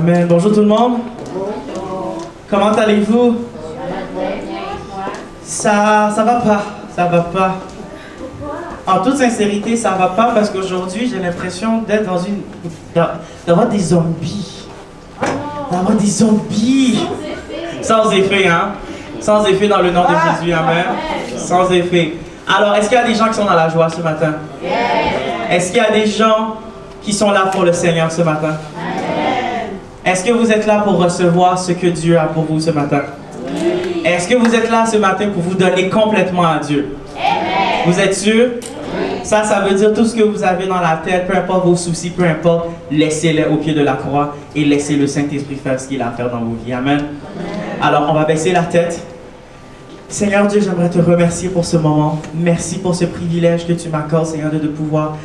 Amen. Bonjour tout le monde. Comment allez-vous? Ça va pas. Ça va pas. En toute sincérité, ça va pas parce qu'aujourd'hui, j'ai l'impression d'être d'avoir des zombies. D'avoir des zombies. Sans effet, hein? Sans effet dans le nom de Jésus. Amen. Sans effet. Alors, est-ce qu'il y a des gens qui sont dans la joie ce matin? Est-ce qu'il y a des gens qui sont là pour le Seigneur ce matin? Est-ce que vous êtes là pour recevoir ce que Dieu a pour vous ce matin? Oui. Est-ce que vous êtes là ce matin pour vous donner complètement à Dieu? Amen. Vous êtes sûr? Oui. Ça veut dire tout ce que vous avez dans la tête, peu importe vos soucis, peu importe, laissez-les au pied de la croix et laissez le Saint-Esprit faire ce qu'il a à faire dans vos vies. Amen. Amen. Alors, on va baisser la tête. Seigneur Dieu, j'aimerais te remercier pour ce moment. Merci pour ce privilège que tu m'accordes, Seigneur, de pouvoir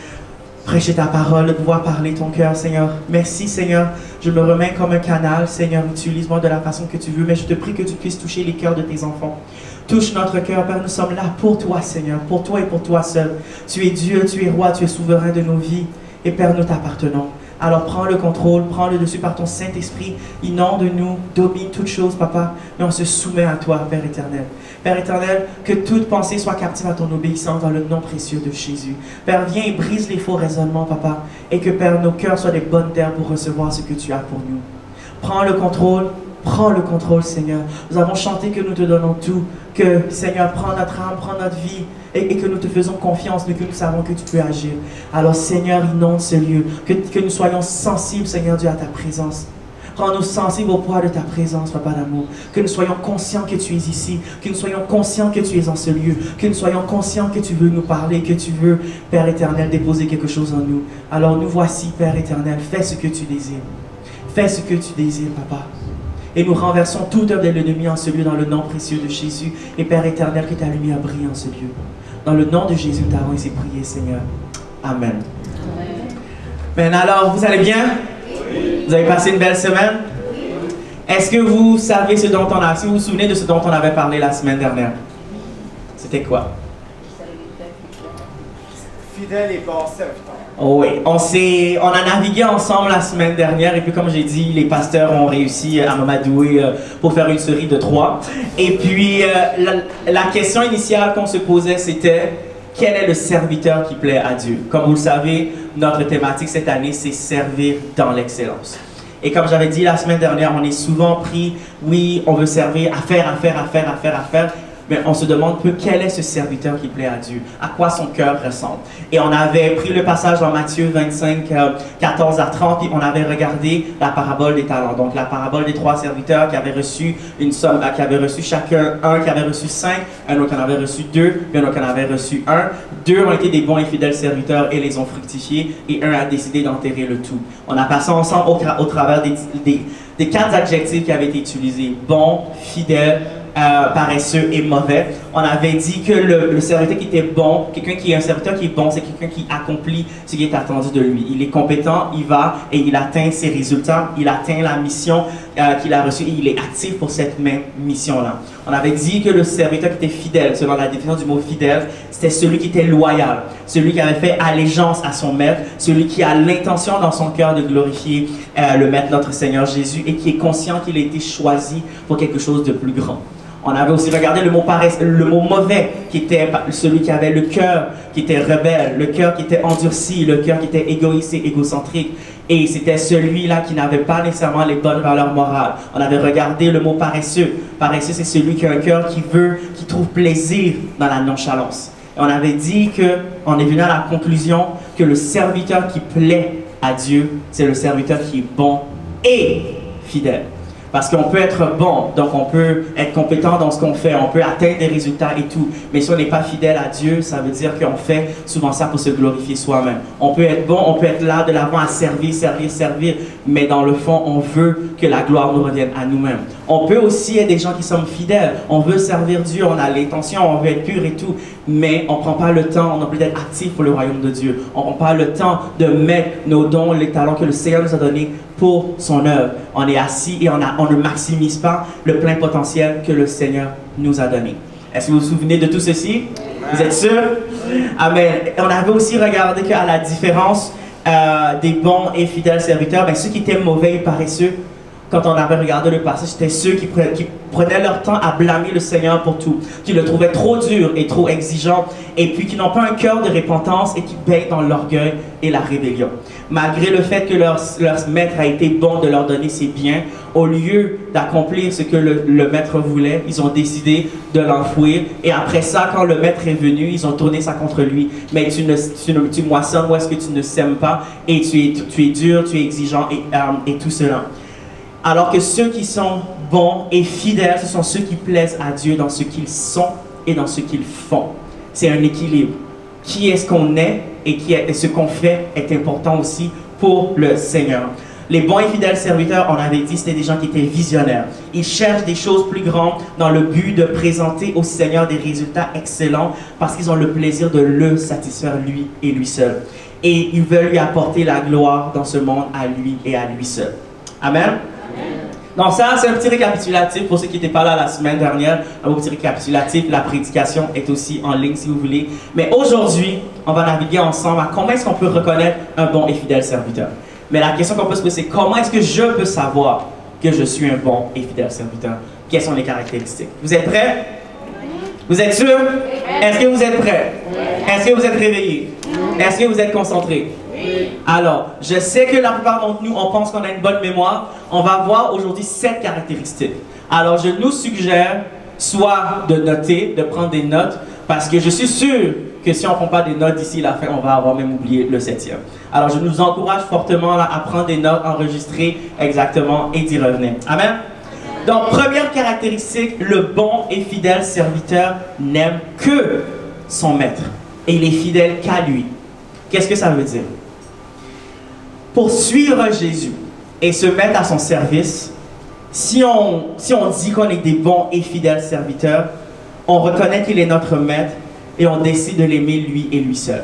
prêcher ta parole, de pouvoir parler ton cœur, Seigneur. Merci, Seigneur. Je me remets comme un canal, Seigneur. Utilise-moi de la façon que tu veux, mais je te prie que tu puisses toucher les cœurs de tes enfants. Touche notre cœur, Père. Nous sommes là pour toi, Seigneur. Pour toi et pour toi seul. Tu es Dieu, tu es roi, tu es souverain de nos vies. Et Père, nous t'appartenons. Alors prends le contrôle, prends le dessus par ton Saint-Esprit. Inonde-nous, domine toutes choses, Papa. Et on se soumet à toi, Père éternel. Père éternel, que toute pensée soit captive à ton obéissance dans le nom précieux de Jésus. Père, viens et brise les faux raisonnements, Papa. Et que, Père, nos cœurs soient des bonnes terres pour recevoir ce que tu as pour nous. Prends le contrôle, Seigneur. Nous avons chanté que nous te donnons tout. Que, Seigneur, prends notre âme, prends notre vie. Et que nous te faisons confiance, mais que nous savons que tu peux agir. Alors, Seigneur, inonde ce lieu. Que nous soyons sensibles, Seigneur Dieu, à ta présence. Rends-nous sensibles au poids de ta présence, Papa d'amour. Que nous soyons conscients que tu es ici. Que nous soyons conscients que tu es en ce lieu. Que nous soyons conscients que tu veux nous parler. Que tu veux, Père éternel, déposer quelque chose en nous. Alors nous voici, Père éternel. Fais ce que tu désires. Fais ce que tu désires, Papa. Et nous renversons toute œuvre de l'ennemi en ce lieu dans le nom précieux de Jésus. Et Père éternel, que ta lumière brille en ce lieu. Dans le nom de Jésus, nous t'avons ainsi prié, Seigneur. Amen. Amen. Alors, vous allez bien? Oui. Vous avez passé une belle semaine? Oui. Est-ce que vous savez ce dont on a... Si vous vous souvenez de ce dont on avait parlé la semaine dernière? C'était quoi? Fidèle et bon serviteur. Oh oui, on a navigué ensemble la semaine dernière et puis comme j'ai dit, les pasteurs ont réussi à m'amadouer pour faire une série de 3. Et puis la question initiale qu'on se posait c'était quel est le serviteur qui plaît à Dieu? Comme vous le savez, notre thématique cette année c'est servir dans l'excellence. Et comme j'avais dit la semaine dernière, on est souvent pris, oui, on veut servir, à faire. Mais on se demande peu quel est ce serviteur qui plaît à Dieu, à quoi son cœur ressemble. Et on avait pris le passage dans Matthieu 25, 14 à 30, et on avait regardé la parabole des talents. Donc la parabole des 3 serviteurs qui avaient reçu une somme, qui avaient reçu chacun un, qui avait reçu 5, un autre qui en avait reçu 2, puis un autre qui en avait reçu 1. 2 ont été des bons et fidèles serviteurs et les ont fructifiés, et un a décidé d'enterrer le tout. On a passé ensemble au travers des 4 adjectifs qui avaient été utilisés. Bon, fidèle, paresseux et mauvais. On avait dit que le serviteur qui était bon, quelqu'un qui est un serviteur qui est bon, c'est quelqu'un qui accomplit ce qui est attendu de lui. Il est compétent, il va et il atteint ses résultats, il atteint la mission qu'il a reçue et il est actif pour cette même mission-là. On avait dit que le serviteur qui était fidèle, selon la définition du mot fidèle, c'était celui qui était loyal, celui qui avait fait allégeance à son maître, celui qui a l'intention dans son cœur de glorifier le maître, notre Seigneur Jésus, et qui est conscient qu'il a été choisi pour quelque chose de plus grand. On avait aussi regardé le mot mauvais, qui était celui qui avait le cœur qui était rebelle, le cœur qui était endurci, le cœur qui était égoïste et égocentrique. Et c'était celui-là qui n'avait pas nécessairement les bonnes valeurs morales. On avait regardé le mot paresseux. Paresseux, c'est celui qui a un cœur qui trouve plaisir dans la nonchalance. Et on avait dit on est venu à la conclusion que le serviteur qui plaît à Dieu, c'est le serviteur qui est bon et fidèle. Parce qu'on peut être bon, donc on peut être compétent dans ce qu'on fait, on peut atteindre des résultats et tout. Mais si on n'est pas fidèle à Dieu, ça veut dire qu'on fait souvent ça pour se glorifier soi-même. On peut être bon, on peut être là de l'avant à servir, mais dans le fond, on veut que la gloire nous revienne à nous-mêmes. On peut aussi être des gens qui sont fidèles, on veut servir Dieu, on a l'intention, on veut être pur et tout, mais on ne prend pas le temps, on n'a plus d'être actif pour le royaume de Dieu. On ne prend pas le temps de mettre nos dons, les talents que le Seigneur nous a donnés pour son œuvre. On est assis et on ne maximise pas le plein potentiel que le Seigneur nous a donné. Est-ce que vous vous souvenez de tout ceci? Vous êtes sûr? Amen. On avait aussi regardé qu'à la différence des bons et fidèles serviteurs, ben, ceux qui étaient mauvais et paresseux, quand on avait regardé le passage, c'était ceux qui prenaient leur temps à blâmer le Seigneur pour tout, qui le trouvaient trop dur et trop exigeant, et puis qui n'ont pas un cœur de repentance et qui baignent dans l'orgueil et la rébellion. Malgré le fait que leur maître a été bon de leur donner ses biens, au lieu d'accomplir ce que le maître voulait, ils ont décidé de l'enfouir, et après ça, quand le maître est venu, ils ont tourné ça contre lui. Mais tu moissonnes, ou est-ce que tu ne sèmes pas, et tu es dur, tu es exigeant, et tout cela. Alors que ceux qui sont bons et fidèles, ce sont ceux qui plaisent à Dieu dans ce qu'ils sont et dans ce qu'ils font. C'est un équilibre. Qui est-ce qu'on est et ce qu'on fait est important aussi pour le Seigneur. Les bons et fidèles serviteurs, on avait dit, c'était des gens qui étaient visionnaires. Ils cherchent des choses plus grandes dans le but de présenter au Seigneur des résultats excellents parce qu'ils ont le plaisir de le satisfaire lui et lui seul. Et ils veulent lui apporter la gloire dans ce monde à lui et à lui seul. Amen. Donc ça, c'est un petit récapitulatif pour ceux qui n'étaient pas là la semaine dernière. Un petit récapitulatif, la prédication est aussi en ligne si vous voulez. Mais aujourd'hui, on va naviguer ensemble à comment est-ce qu'on peut reconnaître un bon et fidèle serviteur. Mais la question qu'on peut se poser, c'est comment est-ce que je peux savoir que je suis un bon et fidèle serviteur? Quelles sont les caractéristiques? Vous êtes prêts? Vous êtes sûrs? Est-ce que vous êtes prêts? Est-ce que vous êtes réveillés? Est-ce que vous êtes concentrés? Alors, je sais que la plupart d'entre nous, on pense qu'on a une bonne mémoire. On va voir aujourd'hui 7 caractéristiques. Alors, je nous suggère soit de noter, de prendre des notes, parce que je suis sûr que si on ne prend pas des notes d'ici la fin, on va avoir même oublié le 7e. Alors, je nous encourage fortement là, à prendre des notes, enregistrer exactement et d'y revenir. Amen? Donc, première caractéristique, le bon et fidèle serviteur n'aime que son maître. Et il est fidèle qu'à lui. Qu'est-ce que ça veut dire? Pour suivre Jésus et se mettre à son service, si on dit qu'on est des bons et fidèles serviteurs, on reconnaît qu'il est notre maître et on décide de l'aimer lui et lui seul.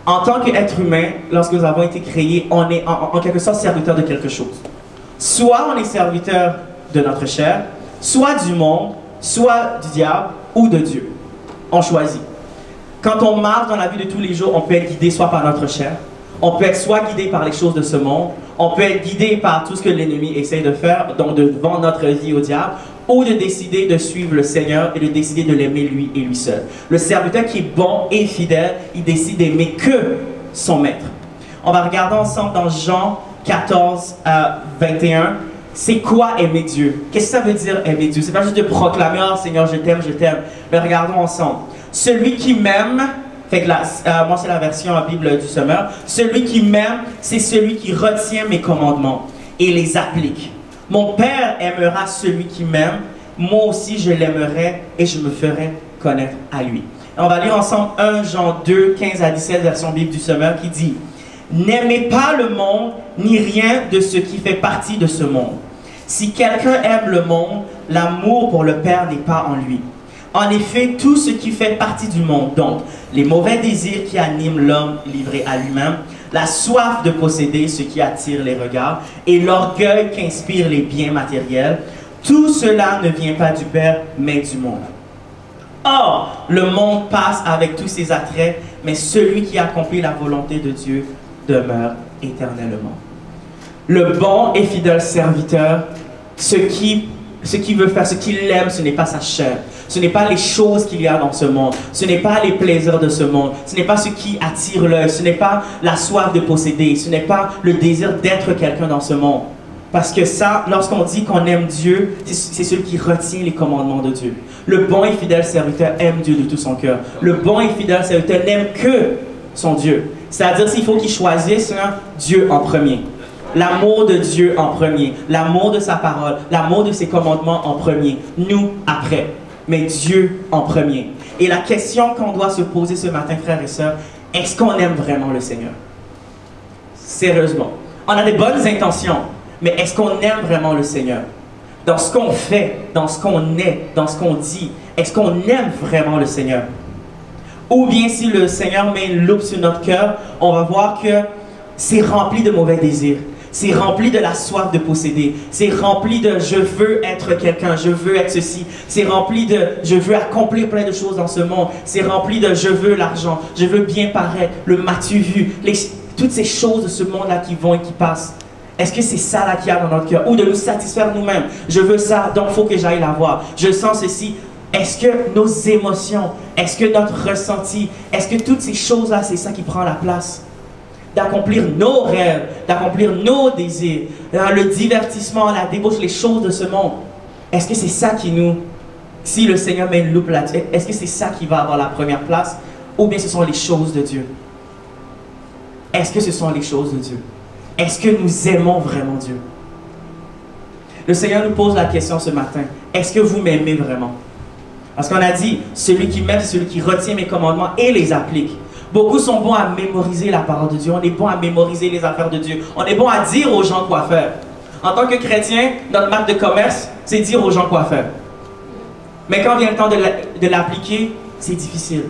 En tant qu'être humain, lorsque nous avons été créés, on est en quelque sorte serviteur de quelque chose. Soit on est serviteur de notre chair, soit du monde, soit du diable ou de Dieu. On choisit. Quand on marche dans la vie de tous les jours, on peut être guidé soit par notre chair, on peut être soit guidé par les choses de ce monde, on peut être guidé par tout ce que l'ennemi essaie de faire, donc de vendre notre vie au diable, ou de décider de suivre le Seigneur et de décider de l'aimer lui et lui seul. Le serviteur qui est bon et fidèle, il décide d'aimer que son maître. On va regarder ensemble dans Jean 14 à 21. C'est quoi aimer Dieu? Qu'est-ce que ça veut dire aimer Dieu? C'est pas juste de proclamer « Oh Seigneur, je t'aime, je t'aime ». Mais regardons ensemble. Celui qui m'aime, fait que moi c'est la version en Bible du Semeur, celui qui m'aime, c'est celui qui retient mes commandements et les applique. Mon Père aimera celui qui m'aime, moi aussi je l'aimerai et je me ferai connaître à lui. Et on va lire ensemble 1 Jean 2, 15 à 17, version Bible du Semeur, qui dit « N'aimez pas le monde, ni rien de ce qui fait partie de ce monde. Si quelqu'un aime le monde, l'amour pour le Père n'est pas en lui. En effet, tout ce qui fait partie du monde, donc les mauvais désirs qui animent l'homme livré à lui-même, la soif de posséder ce qui attire les regards et l'orgueil qui inspire les biens matériels, tout cela ne vient pas du Père, mais du monde. Or, le monde passe avec tous ses attraits, mais celui qui accomplit la volonté de Dieu demeure éternellement. » Le bon et fidèle serviteur, ce qu'il veut faire, ce qu'il aime, ce n'est pas sa chair. Ce n'est pas les choses qu'il y a dans ce monde. Ce n'est pas les plaisirs de ce monde. Ce n'est pas ce qui attire l'œil. Ce n'est pas la soif de posséder. Ce n'est pas le désir d'être quelqu'un dans ce monde. Parce que ça, lorsqu'on dit qu'on aime Dieu, c'est celui qui retient les commandements de Dieu. Le bon et fidèle serviteur aime Dieu de tout son cœur. Le bon et fidèle serviteur n'aime que son Dieu. C'est-à-dire s'il faut qu'il choisisse Dieu en premier. L'amour de Dieu en premier. L'amour de sa parole. L'amour de ses commandements en premier. Nous, après. Mais Dieu en premier. Et la question qu'on doit se poser ce matin, frères et sœurs, est-ce qu'on aime vraiment le Seigneur? Sérieusement. On a des bonnes intentions, mais est-ce qu'on aime vraiment le Seigneur? Dans ce qu'on fait, dans ce qu'on est, dans ce qu'on dit, est-ce qu'on aime vraiment le Seigneur? Ou bien si le Seigneur met une loupe sur notre cœur, on va voir que c'est rempli de mauvais désirs. C'est rempli de la soif de posséder. C'est rempli de « je veux être quelqu'un, je veux être ceci ». C'est rempli de « je veux accomplir plein de choses dans ce monde ». C'est rempli de « je veux l'argent, je veux bien paraître, le m'as-tu vu ». toutes ces choses de ce monde-là qui vont et qui passent, est-ce que c'est ça là qu'il y a dans notre cœur? Ou de nous satisfaire nous-mêmes? Je veux ça, donc il faut que j'aille l'avoir. Je sens ceci. Est-ce que nos émotions, est-ce que notre ressenti, est-ce que toutes ces choses-là, c'est ça qui prend la place? D'accomplir nos rêves, d'accomplir nos désirs, le divertissement, la débauche, les choses de ce monde. Est-ce que c'est ça qui nous... Si le Seigneur met une loupe là-dessus, est-ce que c'est ça qui va avoir la première place? Ou bien ce sont les choses de Dieu? Est-ce que ce sont les choses de Dieu? Est-ce que nous aimons vraiment Dieu? Le Seigneur nous pose la question ce matin. Est-ce que vous m'aimez vraiment? Parce qu'on a dit, celui qui m'aime, c'est celui qui retient mes commandements et les applique. Beaucoup sont bons à mémoriser la parole de Dieu. On est bon à mémoriser les affaires de Dieu. On est bon à dire aux gens quoi faire. En tant que chrétien, notre marque de commerce, c'est dire aux gens quoi faire. Mais quand vient le temps de l'appliquer, c'est difficile.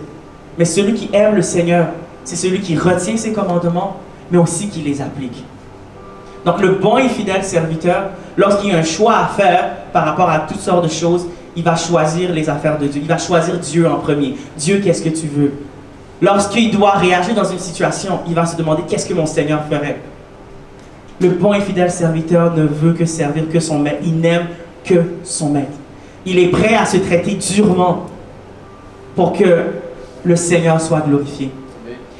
Mais celui qui aime le Seigneur, c'est celui qui retient ses commandements, mais aussi qui les applique. Donc le bon et fidèle serviteur, lorsqu'il y a un choix à faire par rapport à toutes sortes de choses, il va choisir les affaires de Dieu. Il va choisir Dieu en premier. Dieu, qu'est-ce que tu veux? Lorsqu'il doit réagir dans une situation, il va se demander qu'est-ce que mon Seigneur ferait. Le bon et fidèle serviteur ne veut que servir que son maître. Il n'aime que son maître. Il est prêt à se traiter durement pour que le Seigneur soit glorifié.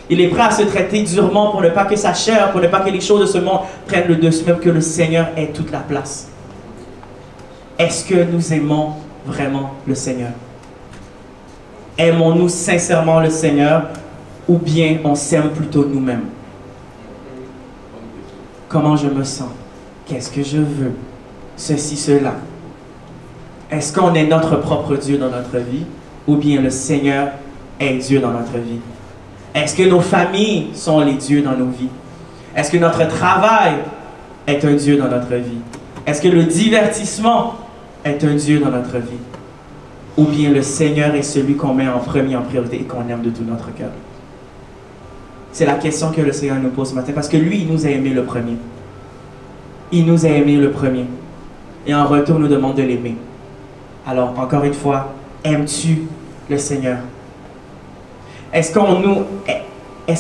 Il est prêt à se traiter durement pour ne pas que sa chair, pour ne pas que les choses de ce monde prennent le dessus, même que le Seigneur ait toute la place. Est-ce que nous aimons vraiment le Seigneur? Aimons-nous sincèrement le Seigneur ou bien on s'aime plutôt nous-mêmes? Comment je me sens? Qu'est-ce que je veux? Ceci, cela. Est-ce qu'on est notre propre Dieu dans notre vie ou bien le Seigneur est Dieu dans notre vie? Est-ce que nos familles sont les dieux dans nos vies? Est-ce que notre travail est un Dieu dans notre vie? Est-ce que le divertissement est un Dieu dans notre vie? Ou bien le Seigneur est celui qu'on met en premier, en priorité et qu'on aime de tout notre cœur? C'est la question que le Seigneur nous pose ce matin parce que lui, il nous a aimé le premier. Il nous a aimé le premier. Et en retour, nous demande de l'aimer. Alors, encore une fois, aimes-tu le Seigneur? Est-ce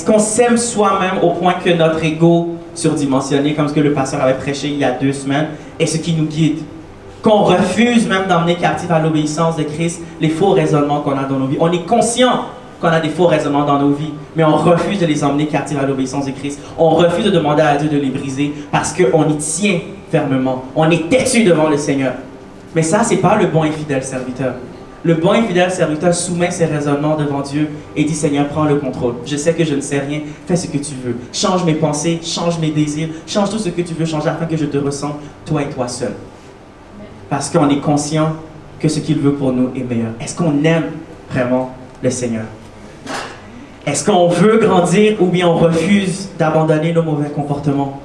qu'on s'aime soi-même au point que notre ego surdimensionné, comme ce que le pasteur avait prêché il y a 2 semaines, est ce qui nous guide? Qu'on refuse même d'emmener captif à l'obéissance de Christ les faux raisonnements qu'on a dans nos vies. On est conscient qu'on a des faux raisonnements dans nos vies, mais on refuse de les emmener captifs à l'obéissance de Christ. On refuse de demander à Dieu de les briser parce qu'on y tient fermement. On est têtu devant le Seigneur. Mais ça, c'est pas le bon et fidèle serviteur. Le bon et fidèle serviteur soumet ses raisonnements devant Dieu et dit, Seigneur, prends le contrôle. Je sais que je ne sais rien, fais ce que tu veux. Change mes pensées, change mes désirs, change tout ce que tu veux changer afin que je te ressente, toi et toi seul. Parce qu'on est conscient que ce qu'il veut pour nous est meilleur. Est-ce qu'on aime vraiment le Seigneur? Est-ce qu'on veut grandir ou bien on refuse d'abandonner nos mauvais comportements?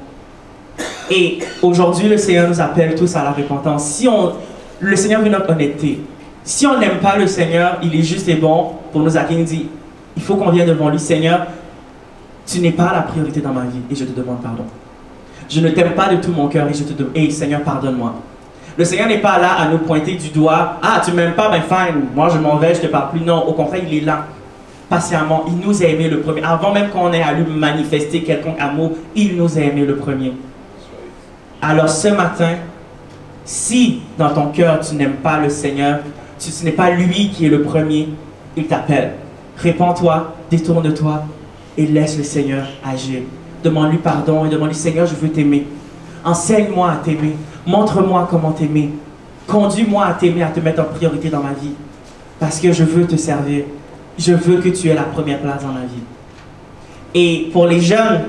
Et aujourd'hui, le Seigneur nous appelle tous à la repentance. Le Seigneur veut notre honnêteté. Si on n'aime pas le Seigneur, il est juste et bon pour nous accueillir. Il dit, il faut qu'on vienne devant lui. Seigneur, tu n'es pas la priorité dans ma vie et je te demande pardon. Je ne t'aime pas de tout mon cœur et je te demande, hey Seigneur, pardonne-moi. Le Seigneur n'est pas là à nous pointer du doigt. Ah, tu m'aimes pas, ben fine, moi je m'en vais, je te parle plus. Non, au contraire, il est là, patiemment. Il nous a aimé le premier. Avant même qu'on ait à lui manifester quelconque amour, il nous a aimé le premier. Alors ce matin, si dans ton cœur tu n'aimes pas le Seigneur, ce n'est pas lui qui est le premier, il t'appelle. Répands-toi, détourne-toi et laisse le Seigneur agir. Demande-lui pardon et demande-lui, Seigneur, je veux t'aimer. Enseigne-moi à t'aimer. Montre-moi comment t'aimer. Conduis-moi à t'aimer, à te mettre en priorité dans ma vie. Parce que je veux te servir. Je veux que tu aies la première place dans ma vie. Et pour les jeunes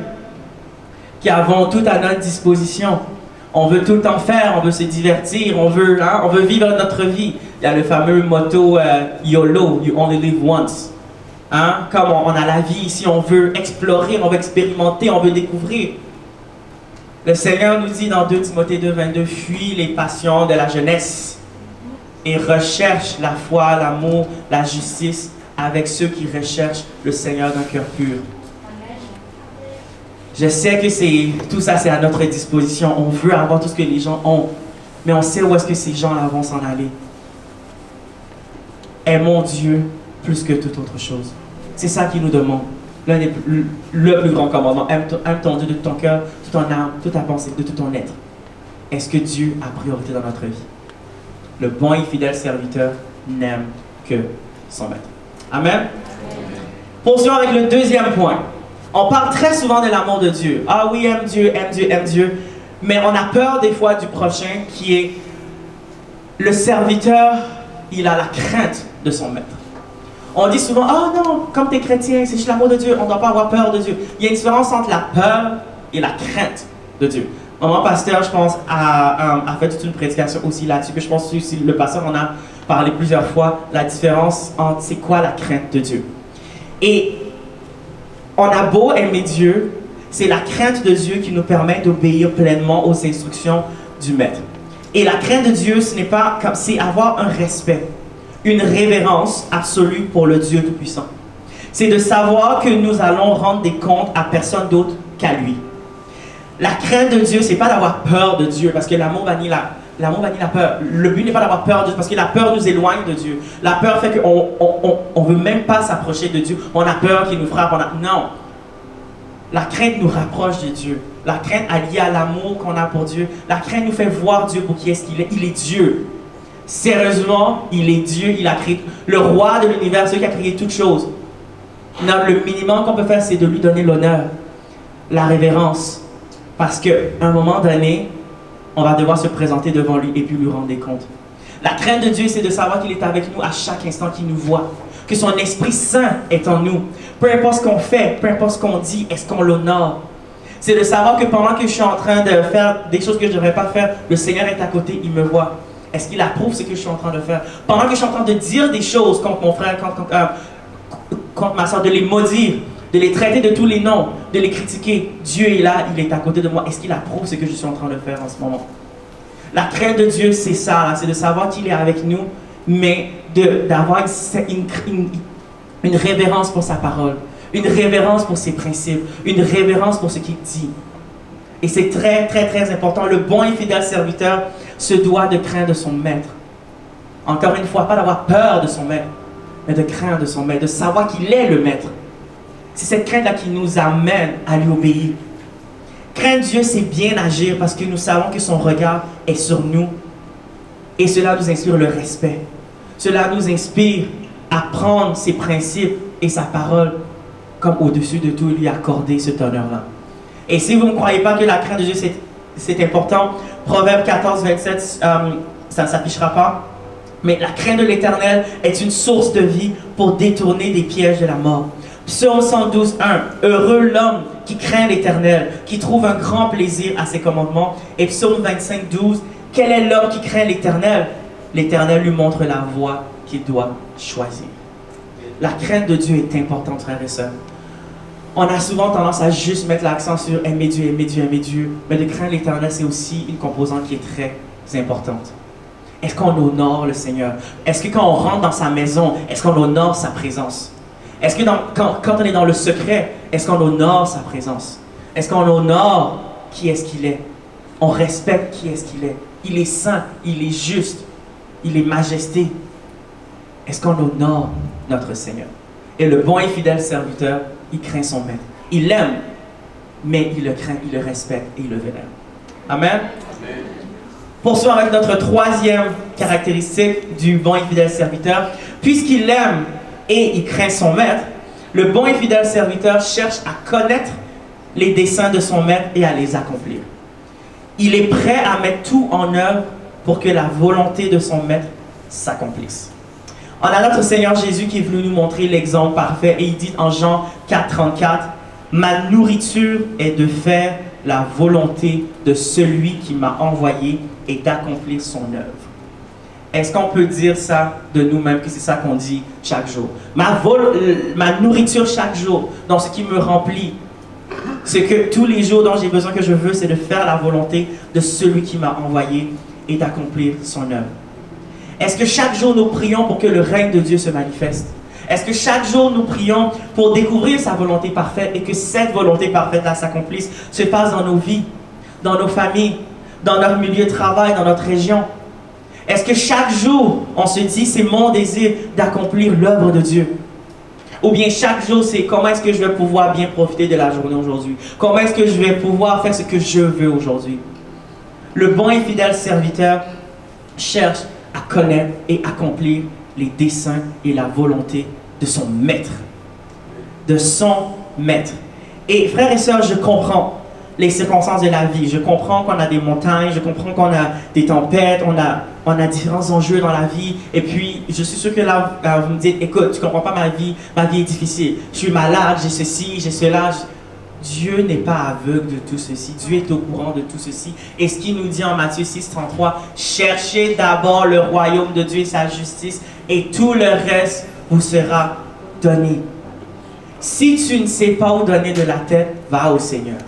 qui avons tout à notre disposition, on veut tout le temps faire, on veut se divertir, on veut vivre notre vie. Il y a le fameux motto YOLO, you only live once. Comme on a la vie ici, on veut explorer, on veut expérimenter, on veut découvrir. Le Seigneur nous dit dans 2 Timothée 2,22, fuis les passions de la jeunesse et recherche la foi, l'amour, la justice avec ceux qui recherchent le Seigneur d'un cœur pur. Je sais que tout ça, c'est à notre disposition. On veut avoir tout ce que les gens ont. Mais on sait où est-ce que ces gens-là vont s'en aller. Aimons Dieu plus que toute autre chose. C'est ça qu'il nous demande. le plus grand commandement. Aime ton Dieu de tout ton cœur, toute ton âme, toute ta pensée, de tout ton être. Est-ce que Dieu a priorité dans notre vie? Le bon et fidèle serviteur n'aime que son maître. Amen. Poursuivons avec le deuxième point. On parle très souvent de l'amour de Dieu. Ah oui, aime Dieu, aime Dieu, aime Dieu. Mais on a peur des fois du prochain qui est le serviteur, il a la crainte de son maître. On dit souvent, ah non, comme tu es chrétien, c'est juste l'amour de Dieu, on ne doit pas avoir peur de Dieu. Il y a une différence entre la peur et la crainte de Dieu. Maman pasteur, je pense, a fait toute une prédication aussi là-dessus. Je pense aussi le pasteur en a parlé plusieurs fois, la différence entre c'est quoi la crainte de Dieu. Et on a beau aimer Dieu, c'est la crainte de Dieu qui nous permet d'obéir pleinement aux instructions du Maître. Et la crainte de Dieu, ce n'est pas comme, c'est avoir un respect, une révérence absolue pour le Dieu Tout-Puissant. C'est de savoir que nous allons rendre des comptes à personne d'autre qu'à lui. La crainte de Dieu, c'est pas d'avoir peur de Dieu, parce que l'amour bannit la peur. Le but n'est pas d'avoir peur de Dieu, parce que la peur nous éloigne de Dieu. La peur fait qu'on ne veut même pas s'approcher de Dieu. On a peur qu'il nous frappe. Non. La crainte nous rapproche de Dieu. La crainte alliée à l'amour qu'on a pour Dieu. La crainte nous fait voir Dieu pour qui est-ce qu'il est. Il est Dieu. Sérieusement, il est Dieu. Il a créé le roi de l'univers, celui qui a créé toutes choses. Non, le minimum qu'on peut faire, c'est de lui donner l'honneur, la révérence. Parce qu'à un moment donné, on va devoir se présenter devant lui et puis lui rendre des comptes. La crainte de Dieu, c'est de savoir qu'il est avec nous à chaque instant qu'il nous voit. Que son Esprit Saint est en nous. Peu importe ce qu'on fait, peu importe ce qu'on dit, est-ce qu'on l'honore? C'est de savoir que pendant que je suis en train de faire des choses que je ne devrais pas faire, le Seigneur est à côté, il me voit. Est-ce qu'il approuve ce que je suis en train de faire? Pendant que je suis en train de dire des choses contre mon frère, contre ma soeur, de les maudire, de les traiter de tous les noms, de les critiquer. Dieu est là, il est à côté de moi. Est-ce qu'il approuve ce que je suis en train de faire en ce moment? La crainte de Dieu, c'est ça, c'est de savoir qu'il est avec nous, mais d'avoir une révérence pour sa parole, une révérence pour ses principes, une révérence pour ce qu'il dit. Et c'est très, très, très important. Le bon et fidèle serviteur se doit de craindre son maître. Encore une fois, pas d'avoir peur de son maître, mais de craindre son maître, de savoir qu'il est le maître. C'est cette crainte-là qui nous amène à lui obéir. Craindre Dieu, c'est bien agir parce que nous savons que son regard est sur nous. Et cela nous inspire le respect. Cela nous inspire à prendre ses principes et sa parole comme au-dessus de tout, lui accorder cet honneur-là. Et si vous ne croyez pas que la crainte de Dieu, c'est important, Proverbe 14, 27, ça ne s'affichera pas. Mais la crainte de l'Éternel est une source de vie pour détourner des pièges de la mort. Psaume 112, 1. Heureux l'homme qui craint l'Éternel, qui trouve un grand plaisir à ses commandements. Et Psaume 25, 12. Quel est l'homme qui craint l'Éternel? L'Éternel lui montre la voie qu'il doit choisir. La crainte de Dieu est importante, frères et sœurs. On a souvent tendance à juste mettre l'accent sur aimer Dieu, aimer Dieu, aimer Dieu. Mais de craindre l'Éternel, c'est aussi une composante qui est très importante. Est-ce qu'on honore le Seigneur? Est-ce que quand on rentre dans sa maison, est-ce qu'on honore sa présence? Est-ce que quand on est dans le secret, est-ce qu'on honore sa présence? Est-ce qu'on honore qui est-ce qu'il est? On respecte qui est-ce qu'il est. Il est saint, il est juste, il est majesté. Est-ce qu'on honore notre Seigneur? Et le bon et fidèle serviteur, il craint son maître. Il l'aime, mais il le craint, il le respecte et il le vénère. Amen? Amen. Poursuivons avec notre troisième caractéristique du bon et fidèle serviteur. Puisqu'il l'aime et il craint son maître, le bon et fidèle serviteur cherche à connaître les desseins de son maître et à les accomplir. Il est prêt à mettre tout en œuvre pour que la volonté de son maître s'accomplisse. On a notre Seigneur Jésus qui est venu nous montrer l'exemple parfait et il dit en Jean 4, 34, « Ma nourriture est de faire la volonté de celui qui m'a envoyé et d'accomplir son œuvre. » Est-ce qu'on peut dire ça de nous-mêmes, que c'est ça qu'on dit chaque jour? Ma nourriture chaque jour, dans ce qui me remplit, ce que tous les jours dont j'ai besoin, que je veux, c'est de faire la volonté de celui qui m'a envoyé et d'accomplir son œuvre. Est-ce que chaque jour nous prions pour que le règne de Dieu se manifeste? Est-ce que chaque jour nous prions pour découvrir sa volonté parfaite et que cette volonté parfaite-là s'accomplisse, se passe dans nos vies, dans nos familles, dans notre milieu de travail, dans notre région? Est-ce que chaque jour on se dit c'est mon désir d'accomplir l'œuvre de Dieu? Ou bien chaque jour, c'est comment est-ce que je vais pouvoir bien profiter de la journée aujourd'hui? Comment est-ce que je vais pouvoir faire ce que je veux aujourd'hui? Le bon et fidèle serviteur cherche à connaître et accomplir les desseins et la volonté de son maître. De son maître. Et frères et sœurs, je comprends les circonstances de la vie. Je comprends qu'on a des montagnes, je comprends qu'on a des tempêtes, on a différents enjeux dans la vie. Et puis, je suis sûr que là, vous me dites, écoute, tu ne comprends pas ma vie est difficile. Je suis malade, j'ai ceci, j'ai cela. Dieu n'est pas aveugle de tout ceci. Dieu est au courant de tout ceci. Et ce qu'il nous dit en Matthieu 6, 33, cherchez d'abord le royaume de Dieu et sa justice, et tout le reste vous sera donné. Si tu ne sais pas où donner de la tête, va au Seigneur.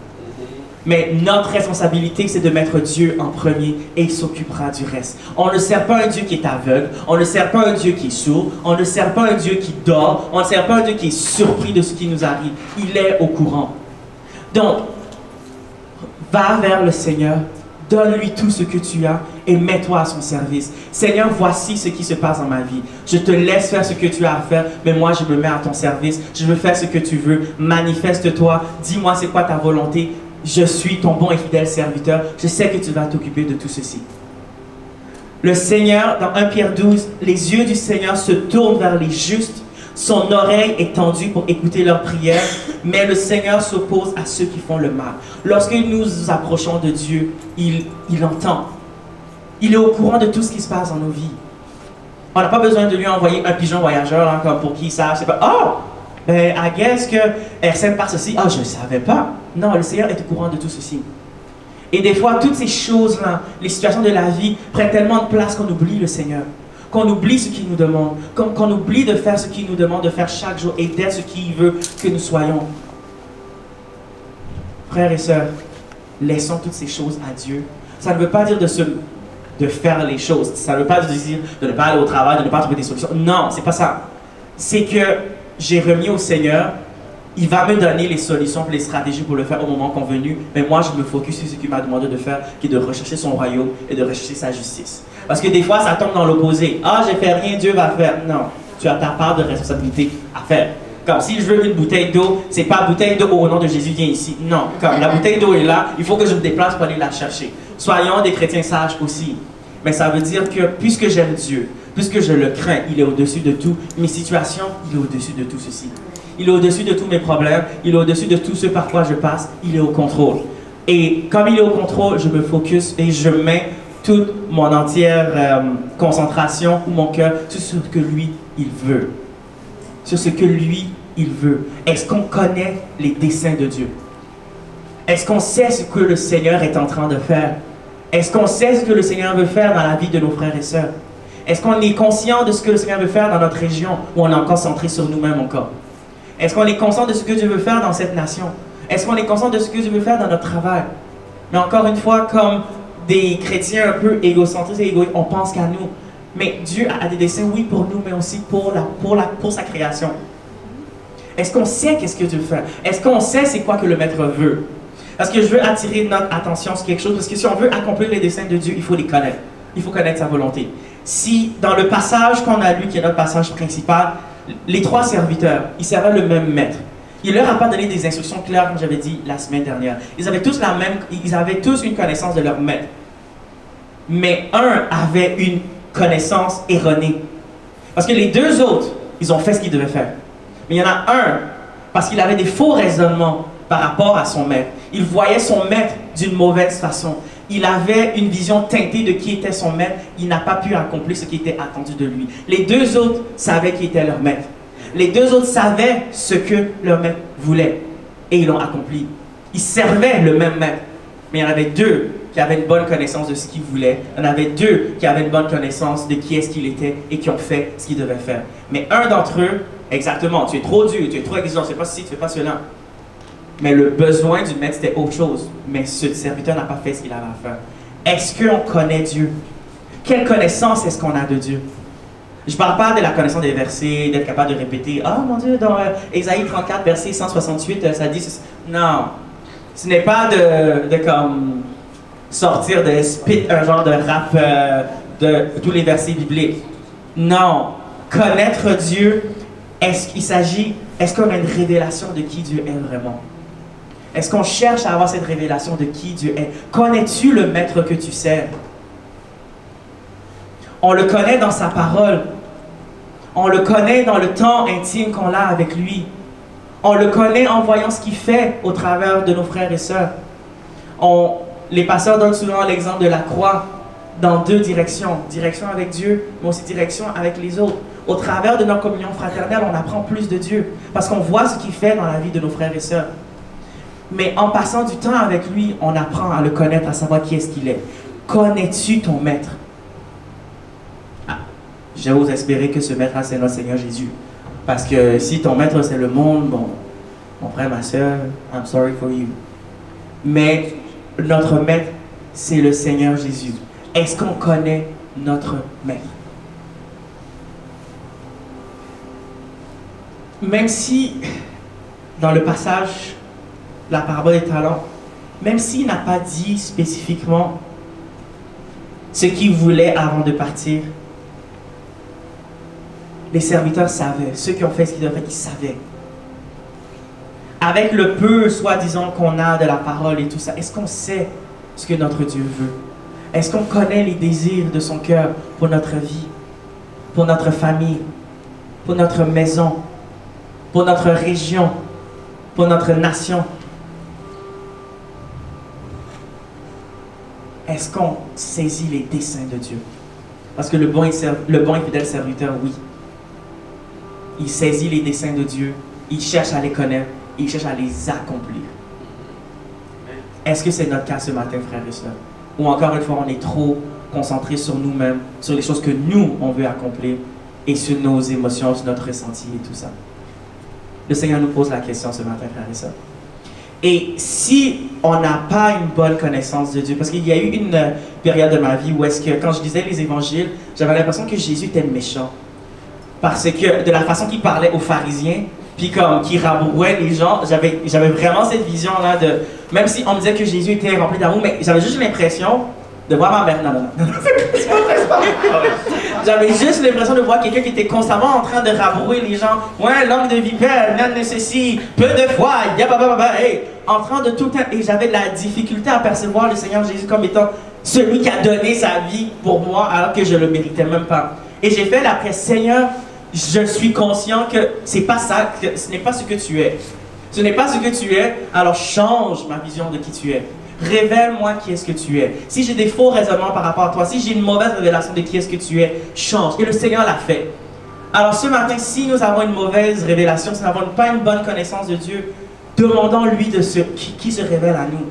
Mais notre responsabilité, c'est de mettre Dieu en premier et il s'occupera du reste. On ne sert pas un Dieu qui est aveugle, on ne sert pas un Dieu qui est sourd, on ne sert pas un Dieu qui dort, on ne sert pas un Dieu qui est surpris de ce qui nous arrive. Il est au courant. Donc, va vers le Seigneur, donne-lui tout ce que tu as et mets-toi à son service. Seigneur, voici ce qui se passe dans ma vie. Je te laisse faire ce que tu as à faire, mais moi je me mets à ton service. Je veux faire ce que tu veux. Manifeste-toi. Dis-moi c'est quoi ta volonté. Je suis ton bon et fidèle serviteur. Je sais que tu vas t'occuper de tout ceci. Le Seigneur, dans 1 Pierre 12, les yeux du Seigneur se tournent vers les justes. Son oreille est tendue pour écouter leurs prières, mais le Seigneur s'oppose à ceux qui font le mal. Lorsque nous nous approchons de Dieu, il entend. Il est au courant de tout ce qui se passe dans nos vies. On n'a pas besoin de lui envoyer un pigeon voyageur, hein, comme pour qu'il sache. C'est pas, oh, ben, I guess que RCM par ceci. Ah, je ne savais pas. Non, le Seigneur est au courant de tout ceci. Et des fois, toutes ces choses-là, les situations de la vie, prennent tellement de place qu'on oublie le Seigneur. Qu'on oublie ce qu'il nous demande, qu'on oublie de faire ce qu'il nous demande de faire chaque jour et d'être ce qu'il veut que nous soyons. Frères et sœurs, laissons toutes ces choses à Dieu. Ça ne veut pas dire de faire les choses. Ça ne veut pas dire de ne pas aller au travail, de ne pas trouver des solutions. Non, c'est pas ça. C'est que j'ai remis au Seigneur, il va me donner les solutions, les stratégies pour le faire au moment convenu. Mais moi, je me focus sur ce qu'il m'a demandé de faire, qui est de rechercher son royaume et de rechercher sa justice. Parce que des fois, ça tombe dans l'opposé. Ah, j'ai fait rien, Dieu va faire. Non, tu as ta part de responsabilité à faire. Comme si je veux une bouteille d'eau, c'est pas bouteille d'eau au nom de Jésus, viens ici. Non, comme la bouteille d'eau est là, il faut que je me déplace pour aller la chercher. Soyons des chrétiens sages aussi. Mais ça veut dire que puisque j'aime Dieu, puisque je le crains, il est au-dessus de tout. Mes situations, il est au-dessus de tout ceci. Il est au-dessus de tous mes problèmes, il est au-dessus de tout ce par quoi je passe, il est au contrôle. Et comme il est au contrôle, je me focus et je mets toute mon entière concentration ou mon cœur sur ce que lui, il veut. Sur ce que lui, il veut. Est-ce qu'on connaît les desseins de Dieu? Est-ce qu'on sait ce que le Seigneur est en train de faire? Est-ce qu'on sait ce que le Seigneur veut faire dans la vie de nos frères et sœurs? Est-ce qu'on est conscient de ce que le Seigneur veut faire dans notre région ou on est encore centré sur nous-mêmes encore? Est-ce qu'on est conscient de ce que Dieu veut faire dans cette nation? Est-ce qu'on est conscient de ce que Dieu veut faire dans notre travail? Mais encore une fois, comme des chrétiens un peu égocentristes et égoïstes, on pense qu'à nous. Mais Dieu a des desseins, oui, pour nous, mais aussi pour sa création. Est-ce qu'on sait qu'est-ce que Dieu veut faire? Est-ce qu'on sait c'est quoi que le Maître veut? Parce que je veux attirer notre attention sur quelque chose, parce que si on veut accomplir les desseins de Dieu, il faut les connaître. Il faut connaître sa volonté. Si, dans le passage qu'on a lu, qui est notre passage principal, les trois serviteurs, ils servaient le même maître. Il leur a pas donné des instructions claires, comme j'avais dit la semaine dernière. Ils avaient tous une connaissance de leur maître. Mais un avait une connaissance erronée. Parce que les deux autres, ils ont fait ce qu'ils devaient faire. Mais il y en a un, parce qu'il avait des faux raisonnements par rapport à son maître. Il voyait son maître d'une mauvaise façon. Il avait une vision teintée de qui était son maître. Il n'a pas pu accomplir ce qui était attendu de lui. Les deux autres savaient qui était leur maître. Les deux autres savaient ce que leur maître voulait. Et ils l'ont accompli. Ils servaient le même maître. Mais il y en avait deux qui avaient une bonne connaissance de ce qu'ils voulaient. Il y en avait deux qui avaient une bonne connaissance de qui est-ce qu'il était et qui ont fait ce qu'ils devaient faire. Mais un d'entre eux, exactement, tu es trop dur, tu es trop exigeant, tu ne fais pas ceci, tu ne fais pas cela. Mais le besoin du maître, c'était autre chose. Mais ce serviteur n'a pas fait ce qu'il avait à faire. Est-ce qu'on connaît Dieu? Quelle connaissance est-ce qu'on a de Dieu? Je ne parle pas de la connaissance des versets, d'être capable de répéter « Ah, mon Dieu, dans Ésaïe 34, verset 168, ça dit... » Non. Ce n'est pas de comme sortir de spit un genre de rap de tous les versets bibliques. Non. Connaître Dieu Est-ce qu'on a une révélation de qui Dieu est vraiment? Est-ce qu'on cherche à avoir cette révélation de qui Dieu est? Connais-tu le maître que tu sers? On le connaît dans sa parole. On le connaît dans le temps intime qu'on a avec lui. On le connaît en voyant ce qu'il fait au travers de nos frères et sœurs. Les pasteurs donnent souvent l'exemple de la croix dans deux directions. Direction avec Dieu, mais aussi direction avec les autres. Au travers de notre communion fraternelle, on apprend plus de Dieu. Parce qu'on voit ce qu'il fait dans la vie de nos frères et sœurs. Mais en passant du temps avec lui, on apprend à le connaître, à savoir qui est-ce qu'il est. Connais-tu ton maître? J'ose espérer que ce maître-là, c'est notre Seigneur Jésus. Parce que si ton maître, c'est le monde, bon, mon frère, ma soeur, I'm sorry for you. Mais notre maître, c'est le Seigneur Jésus. Est-ce qu'on connaît notre maître? Même si, dans le passage, la parabole des talents, même s'il n'a pas dit spécifiquement ce qu'il voulait avant de partir, les serviteurs savaient, ceux qui ont fait ce qu'ils devaient faire, ils savaient. Avec le peu, soi-disant, qu'on a de la parole et tout ça, est-ce qu'on sait ce que notre Dieu veut? Est-ce qu'on connaît les désirs de son cœur pour notre vie, pour notre famille, pour notre maison, pour notre région, pour notre nation? Est-ce qu'on saisit les desseins de Dieu? Parce que le bon et fidèle serviteur, oui. Il saisit les desseins de Dieu, il cherche à les connaître, il cherche à les accomplir. Est-ce que c'est notre cas ce matin, frères et sœurs? Ou encore une fois, on est trop concentré sur nous-mêmes, sur les choses que nous, on veut accomplir, et sur nos émotions, sur notre ressenti et tout ça? Le Seigneur nous pose la question ce matin, frères et sœurs. Et si on n'a pas une bonne connaissance de Dieu, parce qu'il y a eu une période de ma vie où est-ce que, quand je lisais les évangiles, j'avais l'impression que Jésus était méchant. Parce que de la façon qu'il parlait aux pharisiens, puis comme qu'il rabrouait les gens, j'avais vraiment cette vision-là de... Même si on me disait que Jésus était rempli d'amour, mais j'avais juste l'impression de voir ma mère... Non, c'est pas vrai. J'avais juste l'impression de voir quelqu'un qui était constamment en train de rabrouer les gens. Ouais, langue de vipère, nan de ceci, peu de foi, hey, en train de tout... Et j'avais de la difficulté à percevoir le Seigneur Jésus comme étant celui qui a donné sa vie pour moi, alors que je ne le méritais même pas. Et j'ai fait l'après, Seigneur, je suis conscient que c'est pas ça, que ce n'est pas ce que tu es. Ce n'est pas ce que tu es, alors change ma vision de qui tu es. Révèle-moi qui est-ce que tu es. Si j'ai des faux raisonnements par rapport à toi, si j'ai une mauvaise révélation de qui est-ce que tu es, change. Et le Seigneur l'a fait. Alors ce matin, si nous avons une mauvaise révélation, si nous n'avons pas une bonne connaissance de Dieu, demandons-lui de qui se révèle à nous.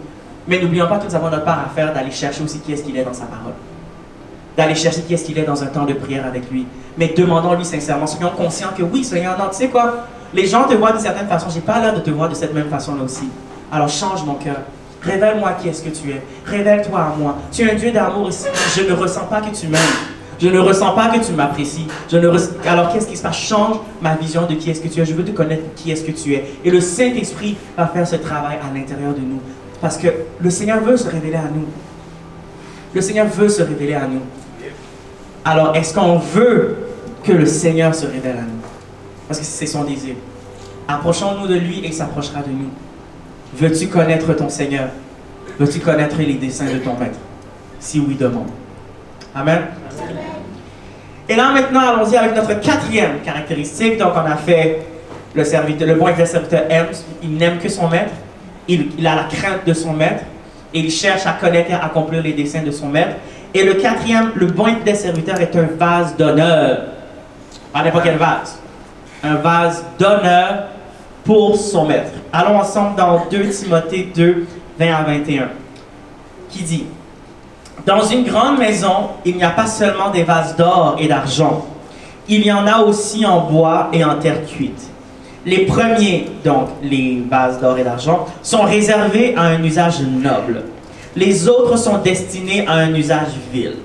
Mais n'oublions pas que nous avons notre part à faire d'aller chercher aussi qui est-ce qu'il est dans sa parole. D'aller chercher qui est-ce qu'il est dans un temps de prière avec lui. Mais demandons-lui sincèrement, soyons conscients que oui, Seigneur, non, tu sais quoi, les gens te voient d'une certaine façon, j'ai pas l'air de te voir de cette même façon-là aussi. Alors change mon cœur, révèle-moi qui est-ce que tu es, révèle-toi à moi. Tu es un Dieu d'amour ici, je ne ressens pas que tu m'aimes, je ne ressens pas que tu m'apprécies. Alors qu'est-ce qui se passe? Change ma vision de qui est-ce que tu es, je veux te connaître qui est-ce que tu es. Et le Saint-Esprit va faire ce travail à l'intérieur de nous. Parce que le Seigneur veut se révéler à nous. Le Seigneur veut se révéler à nous. Alors, est-ce qu'on veut que le Seigneur se révèle à nous? Parce que c'est son désir. Approchons-nous de lui et il s'approchera de nous. Veux-tu connaître ton Seigneur? Veux-tu connaître les desseins de ton Maître? Si oui, demande. Amen. Et là, maintenant, allons-y avec notre quatrième caractéristique. Donc, on a fait le bon et fidèle serviteur aime, il n'aime que son Maître. Il a la crainte de son Maître. Et il cherche à connaître et à accomplir les desseins de son Maître. Et le quatrième, le bon et fidèle serviteur est un vase d'honneur. Pas n'importe quel vase. Un vase d'honneur pour son Maître. Allons ensemble dans 2 Timothée 2, 20 à 21, qui dit: dans une grande maison, il n'y a pas seulement des vases d'or et d'argent. Il y en a aussi en bois et en terre cuite. Les premiers, donc les vases d'or et d'argent, sont réservés à un usage noble. Les autres sont destinés à un usage vil.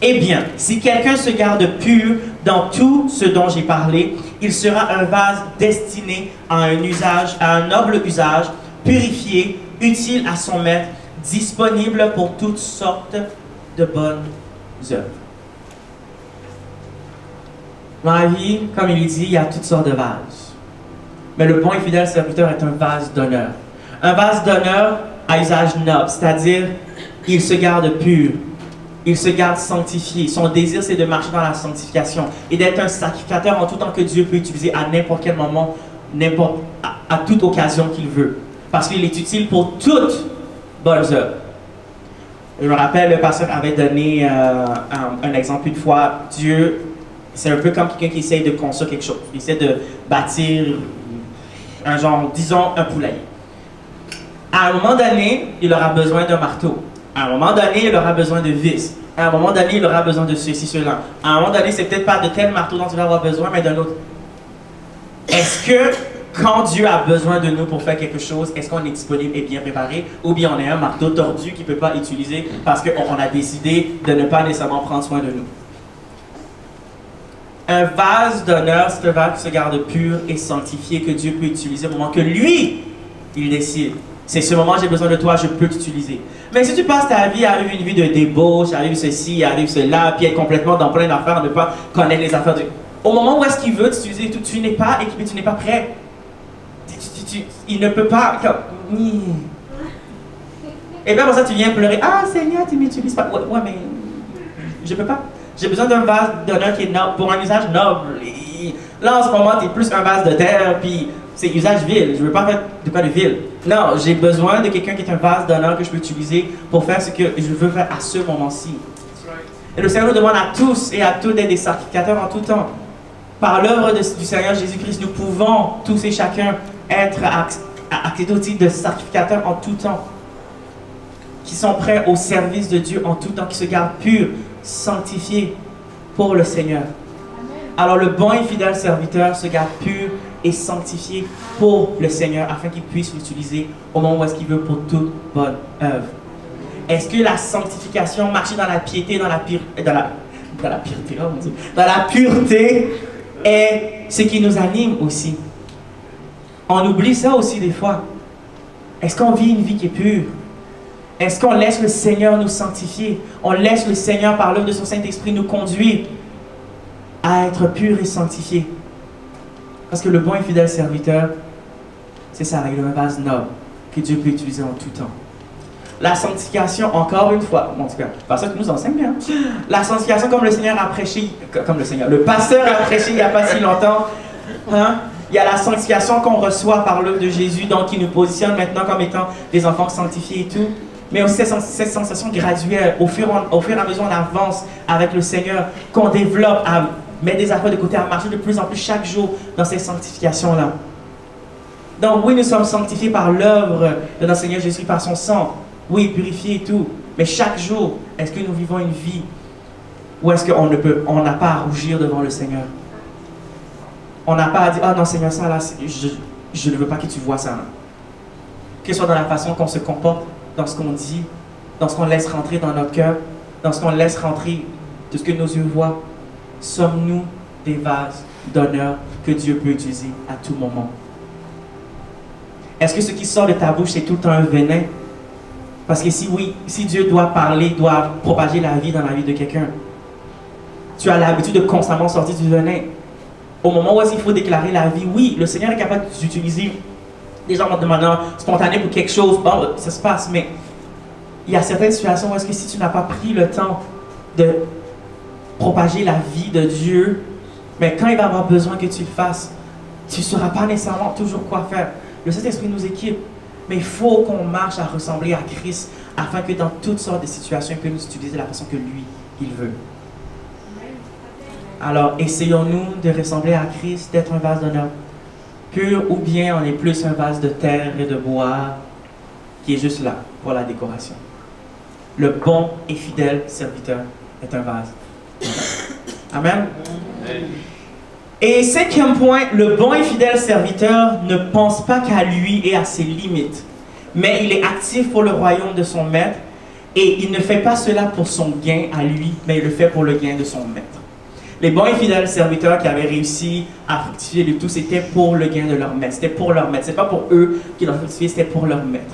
Eh bien, si quelqu'un se garde pur dans tout ce dont j'ai parlé, il sera un vase destiné à un noble usage, purifié, utile à son maître, disponible pour toutes sortes de bonnes œuvres. Dans la vie, comme il dit, il y a toutes sortes de vases. Mais le bon et fidèle serviteur est un vase d'honneur. Un vase d'honneur à usage noble, c'est-à-dire, il se garde pur. Il se garde sanctifié. Son désir, c'est de marcher dans la sanctification et d'être un sacrificateur en tout temps que Dieu peut utiliser à n'importe quel moment, à toute occasion qu'il veut. Parce qu'il est utile pour toutes bonnes œuvres. Je me rappelle, le pasteur avait donné un exemple une fois. Dieu, c'est un peu comme quelqu'un qui essaye de construire quelque chose. Il essaie de bâtir un genre, disons, un poulailler. À un moment donné, il aura besoin d'un marteau. À un moment donné, il aura besoin de vis. À un moment donné, il aura besoin de ceci, cela. À un moment donné, c'est peut-être pas de tel marteau dont il va avoir besoin, mais d'un autre. Est-ce que quand Dieu a besoin de nous pour faire quelque chose, est-ce qu'on est disponible et bien préparé, ou bien on est un marteau tordu qu'il ne peut pas utiliser parce qu'on a décidé de ne pas nécessairement prendre soin de nous? Un vase d'honneur, c'est un vase qui se garde pur et sanctifié que Dieu peut utiliser au moment que lui, il décide. C'est ce moment, j'ai besoin de toi, je peux t'utiliser. Mais si tu passes ta vie à vivre une vie de débauche, à vivre ceci, à vivre cela, puis être complètement dans plein d'affaires, ne pas connaître les affaires de... Au moment où est-ce qu'il veut t'utiliser, tu n'es pas équipé, tu n'es pas prêt. Il ne peut pas... Et bien pour ça, tu viens pleurer. Ah Seigneur, tu ne m'utilises pas. Ouais, mais je ne peux pas. J'ai besoin d'un vase d'honneur qui est noble, pour un usage noble. Et là, en ce moment, tu es plus un vase de terre, puis c'est usage vil. Je ne veux pas faire de quoi de vil. Non, j'ai besoin de quelqu'un qui est un vase d'honneur que je peux utiliser pour faire ce que je veux faire à ce moment-ci. Et le Seigneur nous demande à tous et à toutes d'être des sacrificateurs en tout temps. Par l'œuvre du Seigneur Jésus-Christ, nous pouvons tous et chacun être accédés au titre de sacrificateurs en tout temps, qui sont prêts au service de Dieu en tout temps, qui se gardent purs, sanctifiés pour le Seigneur. Alors le bon et fidèle serviteur se garde pur et sanctifié pour le Seigneur afin qu'il puisse l'utiliser au moment où est-ce qu'il veut pour toute bonne œuvre. Est-ce que la sanctification, marcher dans la piété, dans la pureté est ce qui nous anime aussi? On oublie ça aussi des fois. Est-ce qu'on vit une vie qui est pure? Est-ce qu'on laisse le Seigneur nous sanctifier? On laisse le Seigneur, par l'œuvre de son Saint-Esprit, nous conduire à être pur et sanctifié? Parce que le bon et fidèle serviteur, c'est ça, avec le vase noble que Dieu peut utiliser en tout temps. La sanctification, encore une fois, en tout cas, c'est pas ça que nous enseigne, hein? La sanctification, comme le Seigneur a prêché, le pasteur a prêché il n'y a pas si longtemps, hein? Il y a la sanctification qu'on reçoit par l'œuvre de Jésus, donc qui nous positionne maintenant comme étant des enfants sanctifiés et tout. Mais aussi cette sensation graduelle, au fur et à mesure on avance avec le Seigneur, qu'on développe à mettre des affaires de côté, à marcher de plus en plus chaque jour dans ces sanctifications-là. Donc oui, nous sommes sanctifiés par l'œuvre de notre Seigneur Jésus, par son sang. Oui, purifié et tout. Mais chaque jour, est-ce que nous vivons une vie où est-ce qu'on n'a pas à rougir devant le Seigneur? On n'a pas à dire, ah non Seigneur, ça là, je ne veux pas que tu vois ça. Là. Que ce soit dans la façon qu'on se comporte, dans ce qu'on dit, dans ce qu'on laisse rentrer dans notre cœur, dans ce qu'on laisse rentrer de ce que nos yeux voient. Sommes-nous des vases d'honneur que Dieu peut utiliser à tout moment? Est-ce que ce qui sort de ta bouche, c'est tout le temps un venin? Parce que si oui, si Dieu doit parler, doit propager la vie dans la vie de quelqu'un, tu as l'habitude de constamment sortir du venin. Au moment où il faut déclarer la vie, oui, le Seigneur est capable d'utiliser des gens de manière spontanée pour quelque chose, bon, ça se passe, mais il y a certaines situations où est-ce que si tu n'as pas pris le temps de propager la vie de Dieu, mais quand il va avoir besoin que tu le fasses, tu ne sauras pas nécessairement toujours quoi faire. Le Saint-Esprit nous équipe, mais il faut qu'on marche à ressembler à Christ afin que dans toutes sortes de situations, il peut nous utiliser de la façon que lui, il veut. Alors, essayons-nous de ressembler à Christ, d'être un vase d'honneur pur, ou bien on est plus un vase de terre et de bois qui est juste là pour la décoration. Le bon et fidèle serviteur est un vase. Amen. Et cinquième point, le bon et fidèle serviteur ne pense pas qu'à lui et à ses limites, mais il est actif pour le royaume de son maître, et il ne fait pas cela pour son gain à lui, mais il le fait pour le gain de son maître. Les bons et fidèles serviteurs qui avaient réussi à fructifier le tout, c'était pour le gain de leur maître. C'était pour leur maître. Ce n'est pas pour eux qui l'ont fructifié, c'était pour leur maître.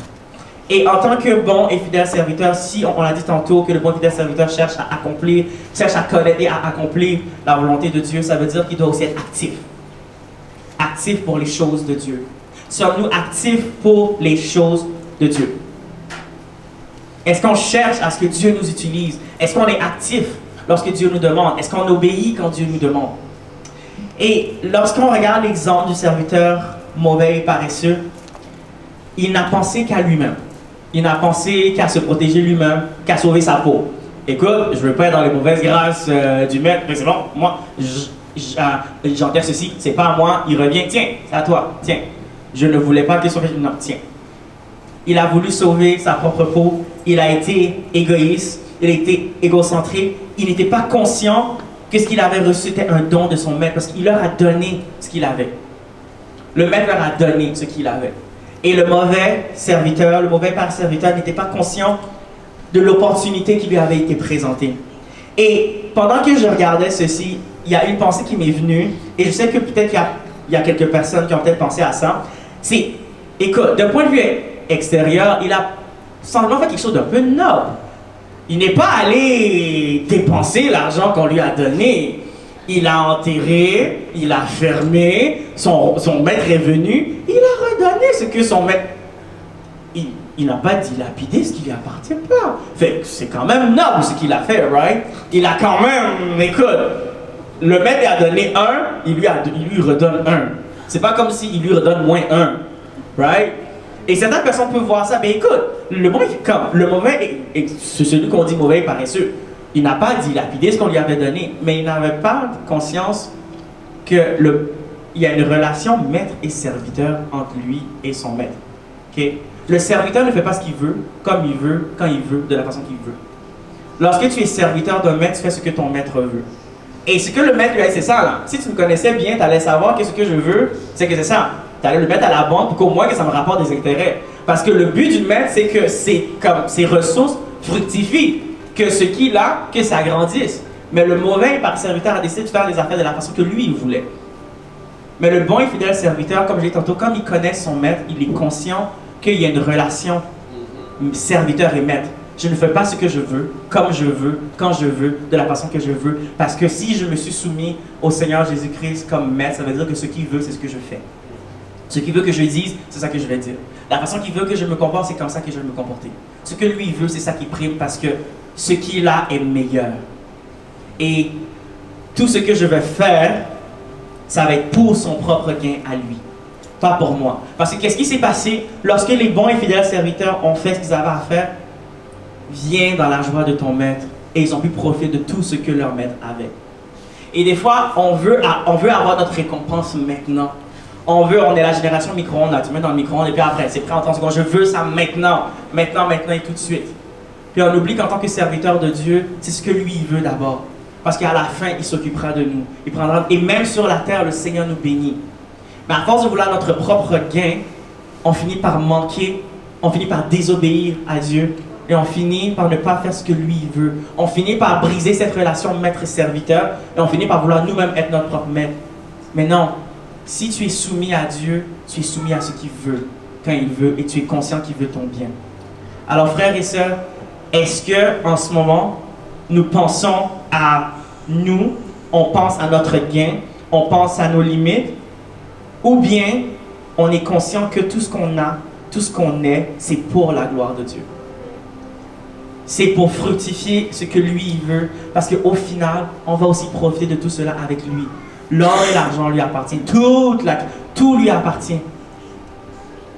Et en tant que bon et fidèle serviteur, si on l'a dit tantôt que le bon et fidèle serviteur cherche à accomplir, cherche à connaître et à accomplir la volonté de Dieu, ça veut dire qu'il doit aussi être actif. Actif pour les choses de Dieu. Sommes-nous actifs pour les choses de Dieu? Est-ce qu'on cherche à ce que Dieu nous utilise? Est-ce qu'on est actif lorsque Dieu nous demande? Est-ce qu'on obéit quand Dieu nous demande? Et lorsqu'on regarde l'exemple du serviteur mauvais et paresseux, il n'a pensé qu'à lui-même. Il n'a pensé qu'à se protéger lui-même, qu'à sauver sa peau. Écoute, je ne veux pas être dans les mauvaises grâces du maître, mais c'est bon, moi, j'enterre ceci, c'est pas à moi, il revient, tiens, c'est à toi, tiens. Je ne voulais pas que sauver, non, tiens. Il a voulu sauver sa propre peau, il a été égoïste, il a été égocentré, il n'était pas conscient que ce qu'il avait reçu était un don de son maître, parce qu'il leur a donné ce qu'il avait. Le maître leur a donné ce qu'il avait. Et le mauvais serviteur, le mauvais père serviteur n'était pas conscient de l'opportunité qui lui avait été présentée. Et pendant que je regardais ceci, il y a une pensée qui m'est venue, et je sais que peut-être qu'il y a quelques personnes qui ont peut-être pensé à ça. C'est, écoute, d'un point de vue extérieur, il a semblant fait quelque chose d'un peu noble. Il n'est pas allé dépenser l'argent qu'on lui a donné. Il a enterré, il a fermé, son maître est venu, il a redonné ce que son maître... Il n'a pas dilapidé ce qui lui appartient pas. Fait que c'est quand même noble ce qu'il a fait, right? Il a quand même... Écoute, le maître a donné un, il lui redonne un. C'est pas comme s'il lui redonne moins un, right? Et certaines personnes peuvent voir ça, mais écoute, le mauvais, c'est celui qu'on dit mauvais et paresseux. Il n'a pas dilapidé ce qu'on lui avait donné, mais il n'avait pas conscience qu'il y a une relation maître et serviteur entre lui et son maître. Okay? Le serviteur ne fait pas ce qu'il veut, comme il veut, quand il veut, de la façon qu'il veut. Lorsque tu es serviteur d'un maître, tu fais ce que ton maître veut. Et ce que le maître lui a dit, c'est ça là. Si tu me connaissais bien, tu allais savoir que ce que je veux, c'est que c'est ça. Tu allais le mettre à la banque pour qu'au moins que ça me rapporte des intérêts. Parce que le but du maître, c'est que ses ressources fructifient. Que ce qu'il a, que ça grandisse. Mais le mauvais par serviteur a décidé de faire les affaires de la façon que lui, il voulait. Mais le bon et fidèle serviteur, comme j'ai dit tantôt, comme il connaît son maître, il est conscient qu'il y a une relation serviteur et maître. Je ne fais pas ce que je veux, comme je veux, quand je veux, de la façon que je veux. Parce que si je me suis soumis au Seigneur Jésus-Christ comme maître, ça veut dire que ce qu'il veut, c'est ce que je fais. Ce qu'il veut que je dise, c'est ça que je vais dire. La façon qu'il veut que je me comporte, c'est comme ça que je vais me comporter. Ce que lui veut, c'est ça qui prime parce que ce qu'il a est meilleur. Et tout ce que je vais faire, ça va être pour son propre gain à lui. Pas pour moi. Parce que qu'est-ce qui s'est passé lorsque les bons et fidèles serviteurs ont fait ce qu'ils avaient à faire? Viens dans la joie de ton maître. Et ils ont pu profiter de tout ce que leur maître avait. Et des fois, on veut avoir notre récompense maintenant. On est la génération micro-ondes, tu mets dans le micro-ondes et puis après, c'est prêt en 30 secondes. Je veux ça maintenant, maintenant et tout de suite. Puis on oublie qu'en tant que serviteur de Dieu, c'est ce que lui il veut d'abord. Parce qu'à la fin, il s'occupera de nous. Il prendra, et même sur la terre, le Seigneur nous bénit. Mais à force de vouloir notre propre gain, on finit par manquer, on finit par désobéir à Dieu. Et on finit par ne pas faire ce que lui il veut. On finit par briser cette relation maître-serviteur. Et on finit par vouloir nous-mêmes être notre propre maître. Mais non, si tu es soumis à Dieu, tu es soumis à ce qu'il veut, quand il veut, et tu es conscient qu'il veut ton bien. Alors frères et sœurs, est-ce que en ce moment, nous pensons à nous, on pense à notre gain, on pense à nos limites, ou bien on est conscient que tout ce qu'on a, tout ce qu'on est, c'est pour la gloire de Dieu. C'est pour fructifier ce que lui il veut, parce qu'au final, on va aussi profiter de tout cela avec lui. L'or et l'argent lui appartiennent, tout lui appartient.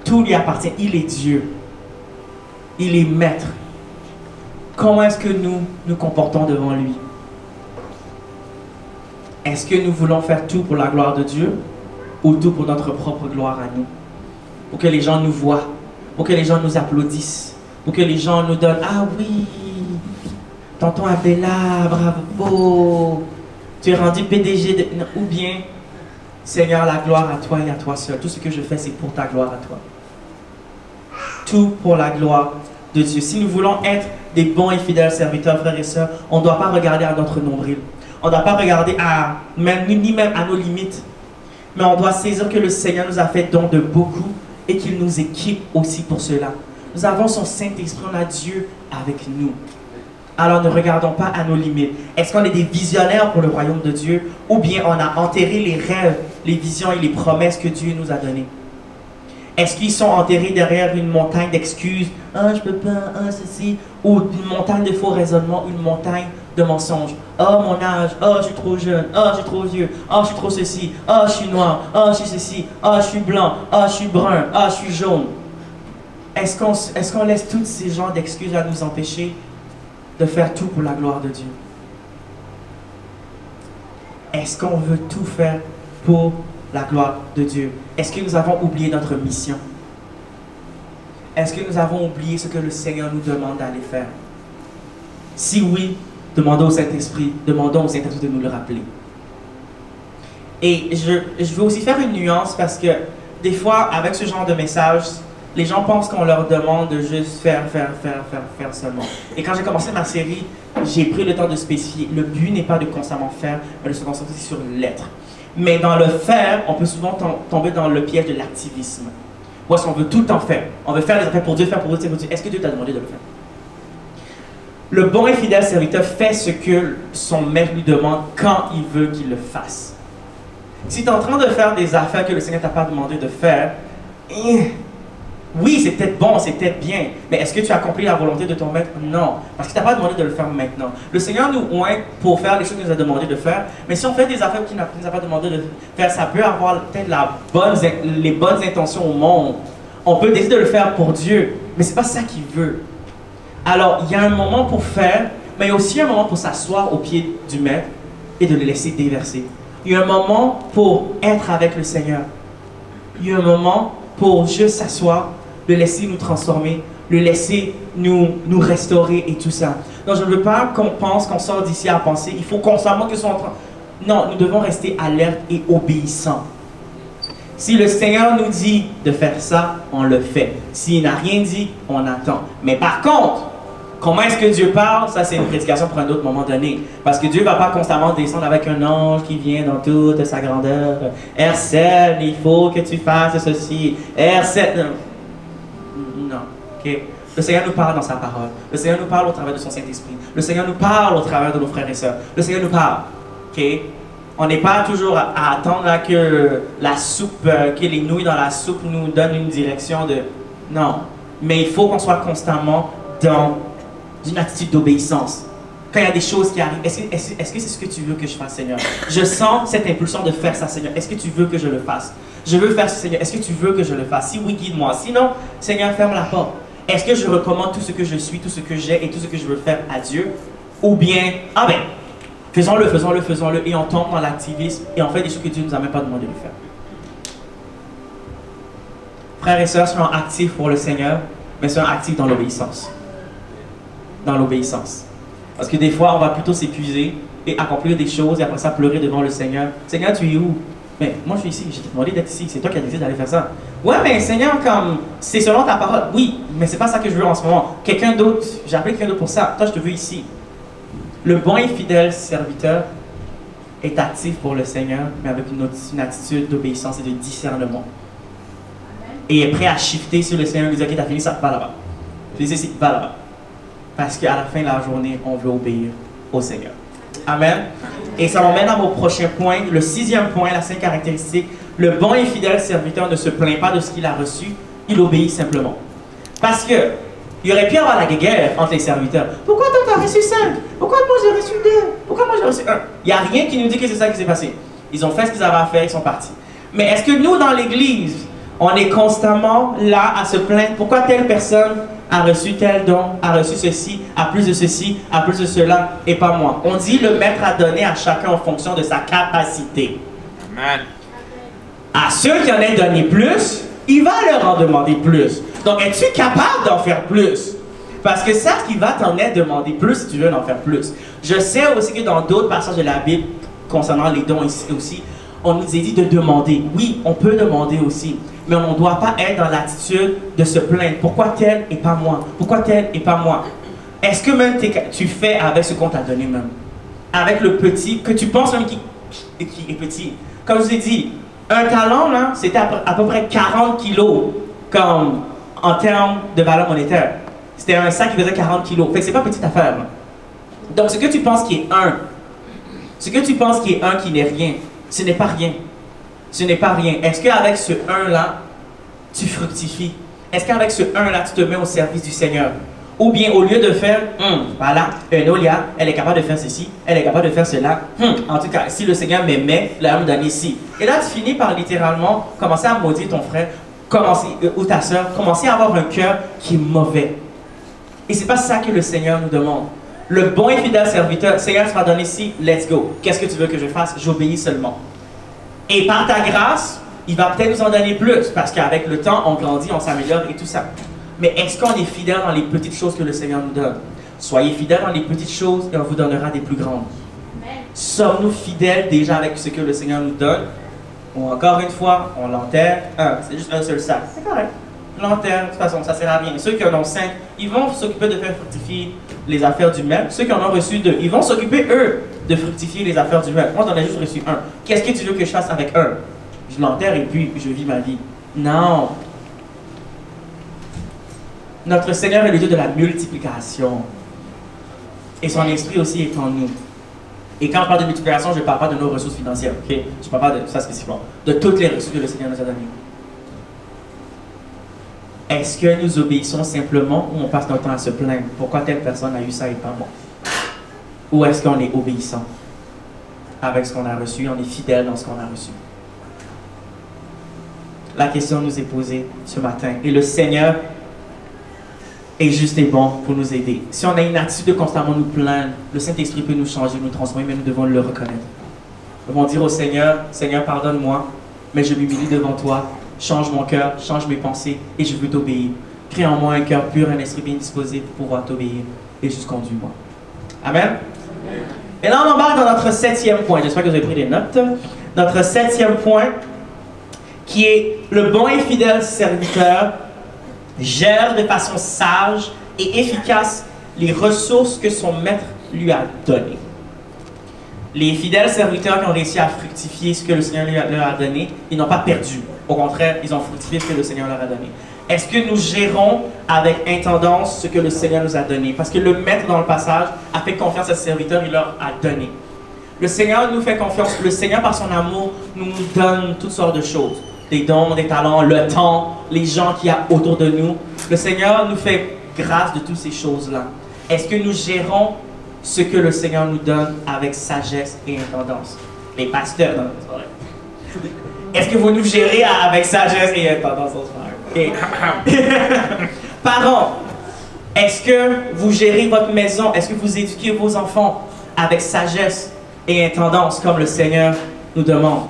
Tout lui appartient, il est Dieu. Il est maître. Comment est-ce que nous nous comportons devant lui? Est-ce que nous voulons faire tout pour la gloire de Dieu ou tout pour notre propre gloire à nous? Pour que les gens nous voient, pour que les gens nous applaudissent, pour que les gens nous donnent « Ah oui, tonton Abella, bravo, tu es rendu PDG de... » Ou bien « Seigneur, la gloire à toi et à toi seul. Tout ce que je fais, c'est pour ta gloire à toi. » Tout pour la gloire de Dieu. Si nous voulons être des bons et fidèles serviteurs, frères et sœurs, on ne doit pas regarder à notre nombril. On ne doit pas regarder ni même à nos limites. Mais on doit saisir que le Seigneur nous a fait don de beaucoup et qu'il nous équipe aussi pour cela. Nous avons son Saint-Esprit, on a Dieu avec nous. Alors ne regardons pas à nos limites. Est-ce qu'on est des visionnaires pour le royaume de Dieu ou bien on a enterré les rêves, les visions et les promesses que Dieu nous a données? Est-ce qu'ils sont enterrés derrière une montagne d'excuses? Ah, je peux pas, ah, ceci. Ou une montagne de faux raisonnements, une montagne de mensonges. Ah, mon âge, ah, je suis trop jeune, ah, je suis trop vieux, ah, je suis trop ceci, ah, je suis noir, ah, je suis ceci, ah, je suis blanc, ah, je suis brun, ah, je suis jaune. Est-ce qu'on laisse tous ces genres d'excuses à nous empêcher de faire tout pour la gloire de Dieu? Est-ce qu'on veut tout faire pour la gloire de Dieu? Est-ce que nous avons oublié notre mission? Est-ce que nous avons oublié ce que le Seigneur nous demande d'aller faire? Si oui, demandons au Saint-Esprit, demandons au Saint-Esprit de nous le rappeler. Et je veux aussi faire une nuance parce que des fois, avec ce genre de message, les gens pensent qu'on leur demande de juste faire seulement. Et quand j'ai commencé ma série, j'ai pris le temps de spécifier. Le but n'est pas de constamment faire, mais de se concentrer sur l'être. Mais dans le faire, on peut souvent tomber dans le piège de l'activisme. Ou est-ce qu'on veut tout le temps faire? On veut faire les affaires pour Dieu, faire pour Dieu. Est-ce que Dieu t'a demandé de le faire? Le bon et fidèle serviteur fait ce que son maître lui demande quand il veut qu'il le fasse. Si tu es en train de faire des affaires que le Seigneur t'a pas demandé de faire, oui, c'est peut-être bon, c'est peut-être bien, mais est-ce que tu as accompli la volonté de ton maître? Non, parce qu'il ne t'a pas demandé de le faire maintenant. Le Seigneur nous oint pour faire les choses qu'il nous a demandé de faire, mais si on fait des affaires qu'il ne nous a pas demandé de faire, ça peut avoir peut-être les bonnes intentions au monde. On peut décider de le faire pour Dieu, mais ce n'est pas ça qu'il veut. Alors, il y a un moment pour faire, mais il y a aussi un moment pour s'asseoir au pied du maître et de le laisser déverser. Il y a un moment pour être avec le Seigneur. Il y a un moment pour juste s'asseoir, le laisser nous transformer, le laisser nous restaurer et tout ça. Donc je ne veux pas qu'on pense, qu'on sort d'ici à penser, il faut constamment que ce soit en train... Non, nous devons rester alertes et obéissants. Si le Seigneur nous dit de faire ça, on le fait. S'il n'a rien dit, on attend. Mais par contre, comment est-ce que Dieu parle? Ça, c'est une prédication pour un autre moment donné. Parce que Dieu ne va pas constamment descendre avec un ange qui vient dans toute sa grandeur. R7, il faut que tu fasses ceci. R7, non. OK? Le Seigneur nous parle dans sa parole. Le Seigneur nous parle au travers de son Saint-Esprit. Le Seigneur nous parle au travers de nos frères et sœurs. Le Seigneur nous parle. OK? On n'est pas toujours à attendre là, que la soupe, que les nouilles dans la soupe nous donnent une direction de... Non. Mais il faut qu'on soit constamment dans une attitude d'obéissance. Quand il y a des choses qui arrivent, est-ce que c'est ce que tu veux que je fasse, Seigneur? Je sens cette impulsion de faire ça, Seigneur. Est-ce que tu veux que je le fasse? Je veux faire ce, Seigneur. Est-ce que tu veux que je le fasse? Si oui, guide-moi. Sinon, Seigneur, ferme la porte. Est-ce que je recommande tout ce que je suis, tout ce que j'ai et tout ce que je veux faire à Dieu? Ou bien, ah ben, faisons-le, faisons-le, faisons-le, et on tombe dans l'activisme et on fait des choses que Dieu ne nous a même pas demandé de faire. Frères et sœurs, soyons actifs pour le Seigneur, mais soyons actifs dans l'obéissance. Dans l'obéissance. Parce que des fois, on va plutôt s'épuiser et accomplir des choses et après ça pleurer devant le Seigneur. Seigneur, tu es où? Mais moi, je suis ici, j'ai demandé d'être ici, c'est toi qui as décidé d'aller faire ça. Ouais, mais Seigneur, comme c'est selon ta parole. Oui, mais c'est pas ça que je veux en ce moment. Quelqu'un d'autre, j'ai appelé quelqu'un d'autre pour ça. Toi, je te veux ici. Le bon et fidèle serviteur est actif pour le Seigneur, mais avec une attitude d'obéissance et de discernement. Et est prêt à shifter sur le Seigneur et lui dire, ok, t'as fini ça, va là-bas. Je dis ici, va là-bas. Parce qu'à la fin de la journée, on veut obéir au Seigneur. Amen. Et ça m'emmène à mon prochain point, le 6e point, la 5e caractéristique. Le bon et fidèle serviteur ne se plaint pas de ce qu'il a reçu, il obéit simplement. Parce que il aurait pu y avoir la guerre entre les serviteurs. Pourquoi toi t'as reçu 5? Pourquoi moi j'ai reçu 2? Pourquoi moi j'ai reçu 1? Il n'y a rien qui nous dit que c'est ça qui s'est passé. Ils ont fait ce qu'ils avaient à faire, ils sont partis. Mais est-ce que nous, dans l'Église, on est constamment là à se plaindre? Pourquoi telle personne a reçu tel don, a reçu ceci, a plus de ceci, a plus de cela, et pas moi? On dit le maître a donné à chacun en fonction de sa capacité. Amen. À ceux qui en ont donné plus, il va leur en demander plus. Donc, es-tu capable d'en faire plus? Parce que ça, qui va t'en être demander plus si tu veux en faire plus. Je sais aussi que dans d'autres passages de la Bible, concernant les dons ici aussi, on nous a dit de demander. Oui, on peut demander aussi. Mais on ne doit pas être dans l'attitude de se plaindre. Pourquoi tel et pas moi? Pourquoi tel et pas moi? Est-ce que même tu fais avec ce qu'on t'a donné même? Avec le petit, que tu penses même qui est petit. Comme je vous ai dit, un talent, là, c'était à peu près 40 kilos. Comme en termes de valeur monétaire. C'était un sac qui faisait 40 kilos. Fait que c'est pas petite affaire. Là. Donc, ce que tu penses qui est un, ce que tu penses qui est un qui n'est rien, ce n'est pas rien. Ce n'est pas rien. Est-ce qu'avec ce 1-là, tu fructifies? Est-ce qu'avec ce 1-là, tu te mets au service du Seigneur? Ou bien, au lieu de faire, voilà, Olia, elle est capable de faire ceci, elle est capable de faire cela. En tout cas, si le Seigneur m'aimait, il va me donner ici. Et là, tu finis par littéralement commencer à maudire ton frère, ou ta soeur, commencer à avoir un cœur qui est mauvais. Et c'est pas ça que le Seigneur nous demande. Le bon et fidèle serviteur, Seigneur, tu m'as donné ici, let's go. Qu'est-ce que tu veux que je fasse? J'obéis seulement. Et par ta grâce, il va peut-être nous en donner plus, parce qu'avec le temps, on grandit, on s'améliore et tout ça. Mais est-ce qu'on est fidèle dans les petites choses que le Seigneur nous donne? Soyez fidèles dans les petites choses et on vous donnera des plus grandes. Sommes-nous fidèles déjà avec ce que le Seigneur nous donne? Ou encore une fois, on l'enterre. C'est juste un seul sac. C'est correct. L'enterre, de toute façon, ça sert à rien. Ceux qui en ont 5, ils vont s'occuper de faire fructifier les affaires du maître. Ceux qui en ont reçu 2, ils vont s'occuper, eux, de fructifier les affaires du maître. Moi, j'en ai juste reçu 1. Qu'est-ce que tu veux que je fasse avec 1? Je l'enterre et puis je vis ma vie. Non. Notre Seigneur est le Dieu de la multiplication. Et son esprit aussi est en nous. Et quand je parle de multiplication, je ne parle pas de nos ressources financières. Okay? Je ne parle pas de ça spécifiquement. De toutes les ressources que le Seigneur nous a données. Est-ce que nous obéissons simplement ou on passe notre temps à se plaindre? Pourquoi telle personne a eu ça et pas moi? Ou est-ce qu'on est obéissant avec ce qu'on a reçu? On est fidèle dans ce qu'on a reçu? La question nous est posée ce matin. Et le Seigneur est juste et bon pour nous aider. Si on a une attitude de constamment nous plaindre, le Saint-Esprit peut nous changer, nous transformer, mais nous devons le reconnaître. Nous devons dire au Seigneur, Seigneur, pardonne-moi, mais je m'humilie devant toi. Change mon cœur, change mes pensées et je veux t'obéir. Crée en moi un cœur pur, un esprit bien disposé pour pouvoir t'obéir et juste conduis-moi. Amen. Et là, on embarque dans notre 7e point. J'espère que vous avez pris des notes. Notre 7e point, qui est le bon et fidèle serviteur gère de façon sage et efficace les ressources que son maître lui a données. Les fidèles serviteurs qui ont réussi à fructifier ce que le Seigneur leur a donné, ils n'ont pas perdu. Au contraire, ils ont fructifié ce que le Seigneur leur a donné. Est-ce que nous gérons avec intendance ce que le Seigneur nous a donné? Parce que le maître dans le passage a fait confiance à ses serviteurs, il leur a donné. Le Seigneur nous fait confiance. Le Seigneur, par son amour, nous donne toutes sortes de choses. Des dons, des talents, le temps, les gens qu'il y a autour de nous. Le Seigneur nous fait grâce de toutes ces choses-là. Est-ce que nous gérons ce que le Seigneur nous donne avec sagesse et intendance? Les pasteurs, non, c'est vrai. Est-ce que vous nous gérez avec sagesse et intendance? Okay. Parents, est-ce que vous gérez votre maison? Est-ce que vous éduquez vos enfants avec sagesse et intendance comme le Seigneur nous demande?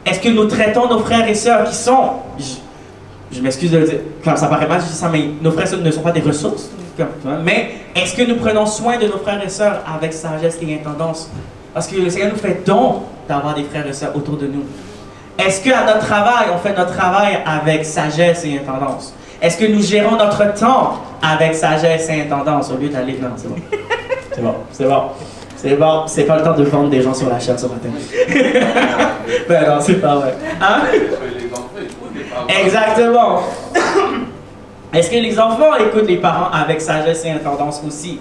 Est-ce que nous traitons nos frères et sœurs qui sont, je m'excuse de le dire, quand ça paraît mal, je dis ça, mais nos frères et sœurs ne sont pas des ressources, mais est-ce que nous prenons soin de nos frères et sœurs avec sagesse et intendance? Parce que le Seigneur nous fait don d'avoir des frères et sœurs autour de nous. Est-ce qu'à notre travail, on fait notre travail avec sagesse et intendance? Est-ce que nous gérons notre temps avec sagesse et intendance au lieu d'aller là? C'est bon. C'est bon, c'est bon. C'est bon, c'est pas le temps de vendre des gens sur la chaîne ce matin. Ben non, c'est pas vrai. Hein? Exactement. Est-ce que les enfants écoutent les parents avec sagesse et intendance aussi?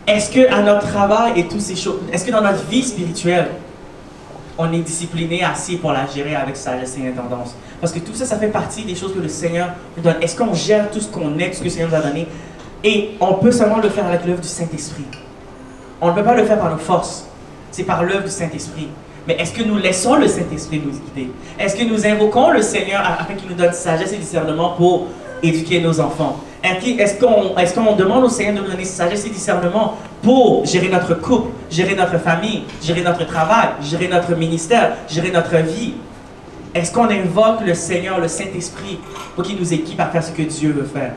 Est-ce qu'à notre travail et toutes ces choses, est-ce que dans notre vie spirituelle, on est discipliné assez pour la gérer avec sagesse et intendance? Parce que tout ça, ça fait partie des choses que le Seigneur nous donne. Est-ce qu'on gère tout ce qu'on est, tout ce que le Seigneur nous a donné? Et on peut seulement le faire avec l'œuvre du Saint-Esprit. On ne peut pas le faire par nos forces. C'est par l'œuvre du Saint-Esprit. Mais est-ce que nous laissons le Saint-Esprit nous guider? Est-ce que nous invoquons le Seigneur afin qu'il nous donne sagesse et discernement pour éduquer nos enfants? Est-ce qu'on demande au Seigneur de nous donner sagesse et discernement pour gérer notre couple, gérer notre famille, gérer notre travail, gérer notre ministère, gérer notre vie? Est-ce qu'on invoque le Seigneur, le Saint-Esprit, pour qu'il nous équipe à faire ce que Dieu veut faire?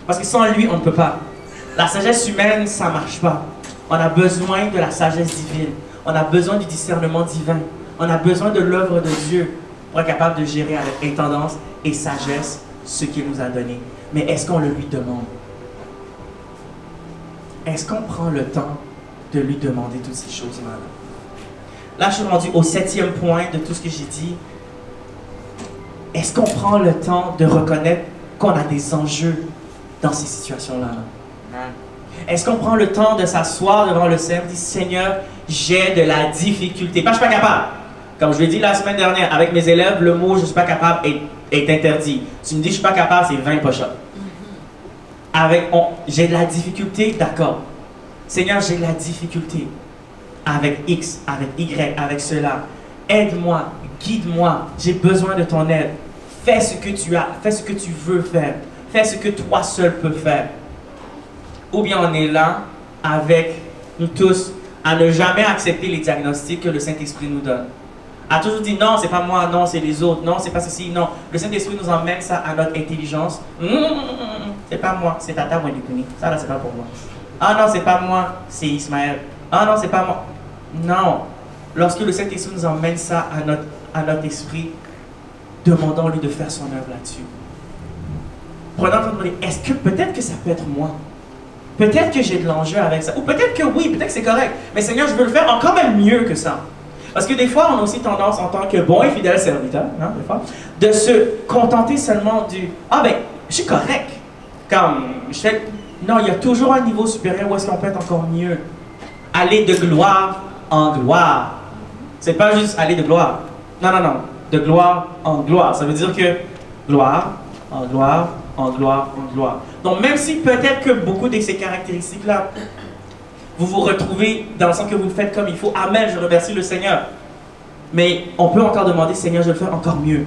Parce que sans lui, on ne peut pas. La sagesse humaine, ça ne marche pas. On a besoin de la sagesse divine. On a besoin du discernement divin. On a besoin de l'œuvre de Dieu pour être capable de gérer avec intendance et sagesse ce qu'il nous a donné. Mais est-ce qu'on le lui demande? Est-ce qu'on prend le temps de lui demander toutes ces choses-là? Là, je suis rendu au 7e point de tout ce que j'ai dit. Est-ce qu'on prend le temps de reconnaître qu'on a des enjeux dans ces situations-là? Est-ce qu'on prend le temps de s'asseoir devant le Seigneur et dire, Seigneur, j'ai de la difficulté. Pas je suis pas capable. Comme je l'ai dit la semaine dernière, avec mes élèves, le mot je ne suis pas capable est interdit. Tu me dis je ne suis pas capable, c'est 20 push-ups. J'ai de la difficulté, d'accord. Seigneur, j'ai de la difficulté avec X, avec Y, avec cela. Aide-moi, guide-moi, j'ai besoin de ton aide. Fais ce que tu as, fais ce que tu veux faire. Fais ce que toi seul peux faire. Ou bien on est là, avec nous tous, à ne jamais accepter les diagnostics que le Saint-Esprit nous donne. À toujours dire non, c'est pas moi, non, c'est les autres, non, c'est pas ceci, non. Le Saint-Esprit nous emmène ça à notre intelligence. C'est pas moi, c'est Tata Wendikuni. Ça là, c'est pas pour moi. Ah non, c'est pas moi, c'est Ismaël. Ah non, c'est pas moi. Non. Lorsque le Saint-Esprit nous emmène ça à notre esprit, demandons-lui de faire son œuvre là-dessus. Prenons le temps de demander, est-ce que peut-être que ça peut être moi? Peut-être que j'ai de l'enjeu avec ça. Ou peut-être que oui, peut-être que c'est correct. Mais Seigneur, je veux le faire encore même mieux que ça. Parce que des fois, on a aussi tendance, en tant que bon et fidèle serviteur, hein, des fois, de se contenter seulement du « Ah ben, je suis correct. » Comme, je fais... Non, il y a toujours un niveau supérieur où est-ce qu'on peut être encore mieux. Aller de gloire en gloire. C'est pas juste aller de gloire. Non, non, non. De gloire en gloire. Ça veut dire que gloire en gloire en gloire en gloire. Donc même si peut-être que beaucoup de ces caractéristiques-là, vous vous retrouvez dans le sens que vous le faites comme il faut. Amen, je remercie le Seigneur. Mais on peut encore demander, Seigneur, je vais le faire encore mieux.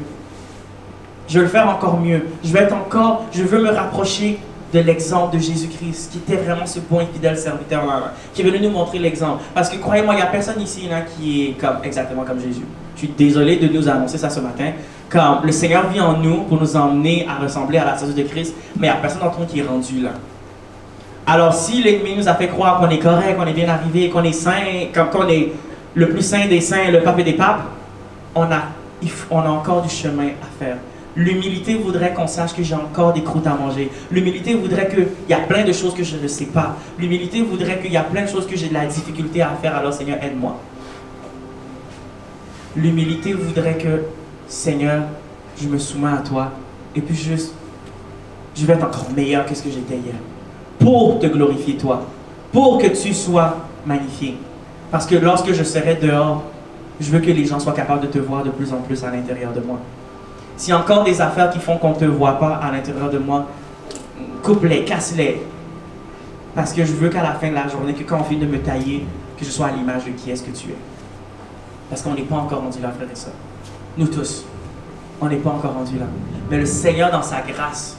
Je vais le faire encore mieux. Je veux me rapprocher de l'exemple de Jésus-Christ, qui était vraiment ce bon et fidèle serviteur, qui est venu nous montrer l'exemple. Parce que croyez-moi, il n'y a personne ici là, qui est exactement comme Jésus. Je suis désolé de nous annoncer ça ce matin. Comme le Seigneur vit en nous pour nous emmener à ressembler à la stature de Christ, mais il n'y a personne d'entre nous qui est rendu là. Alors si l'ennemi nous a fait croire qu'on est correct, qu'on est bien arrivé, qu'on est saint, qu'on est le plus saint des saints, le pape des papes, on a encore du chemin à faire. L'humilité voudrait qu'on sache que j'ai encore des croûtes à manger. L'humilité voudrait qu'il y a plein de choses que je ne sais pas. L'humilité voudrait qu'il y a plein de choses que j'ai de la difficulté à faire. Alors Seigneur, aide-moi. L'humilité voudrait que, Seigneur, je me soumets à toi. Et puis juste, je vais être encore meilleur que ce que j'étais hier. Pour te glorifier toi. Pour que tu sois magnifié. Parce que lorsque je serai dehors, je veux que les gens soient capables de te voir de plus en plus à l'intérieur de moi. S'il y a encore des affaires qui font qu'on ne te voit pas à l'intérieur de moi, coupe-les, casse-les. Parce que je veux qu'à la fin de la journée, que quand on finit de me tailler, que je sois à l'image de qui est-ce que tu es. Parce qu'on n'est pas encore rendu là, frère et soeur. Nous tous, on n'est pas encore rendu là. Mais le Seigneur, dans sa grâce,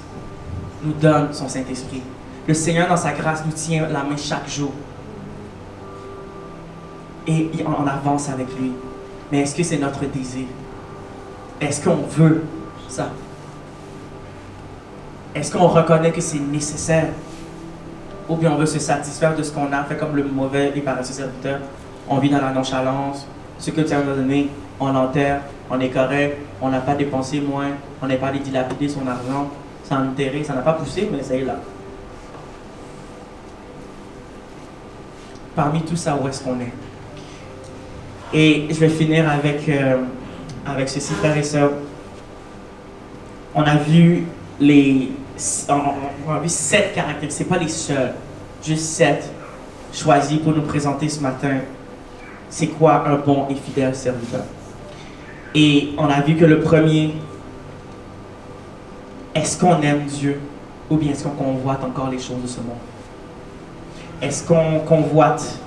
nous donne son Saint-Esprit. Le Seigneur, dans sa grâce, nous tient la main chaque jour. Et on avance avec lui. Mais est-ce que c'est notre désir? Est-ce qu'on veut ça? Est-ce qu'on reconnaît que c'est nécessaire? Ou bien on veut se satisfaire de ce qu'on a fait comme le mauvais et paresseux serviteur? On vit dans la nonchalance. Ce que tu as donné, on l'enterre, on est correct, on n'a pas dépensé moins, on n'est pas allé dilapider son argent, ça a enterré, ça n'a pas poussé, mais ça est là. Parmi tout ça, où est-ce qu'on est? Et je vais finir avec ceci, frères et sœurs. On a vu on a vu 7 caractéristiques, ce n'est pas les seuls, juste 7 choisis pour nous présenter ce matin. C'est quoi un bon et fidèle serviteur? Et on a vu que le premier, est-ce qu'on aime Dieu ou bien est-ce qu'on convoite encore les choses de ce monde? Est-ce qu'on convoite?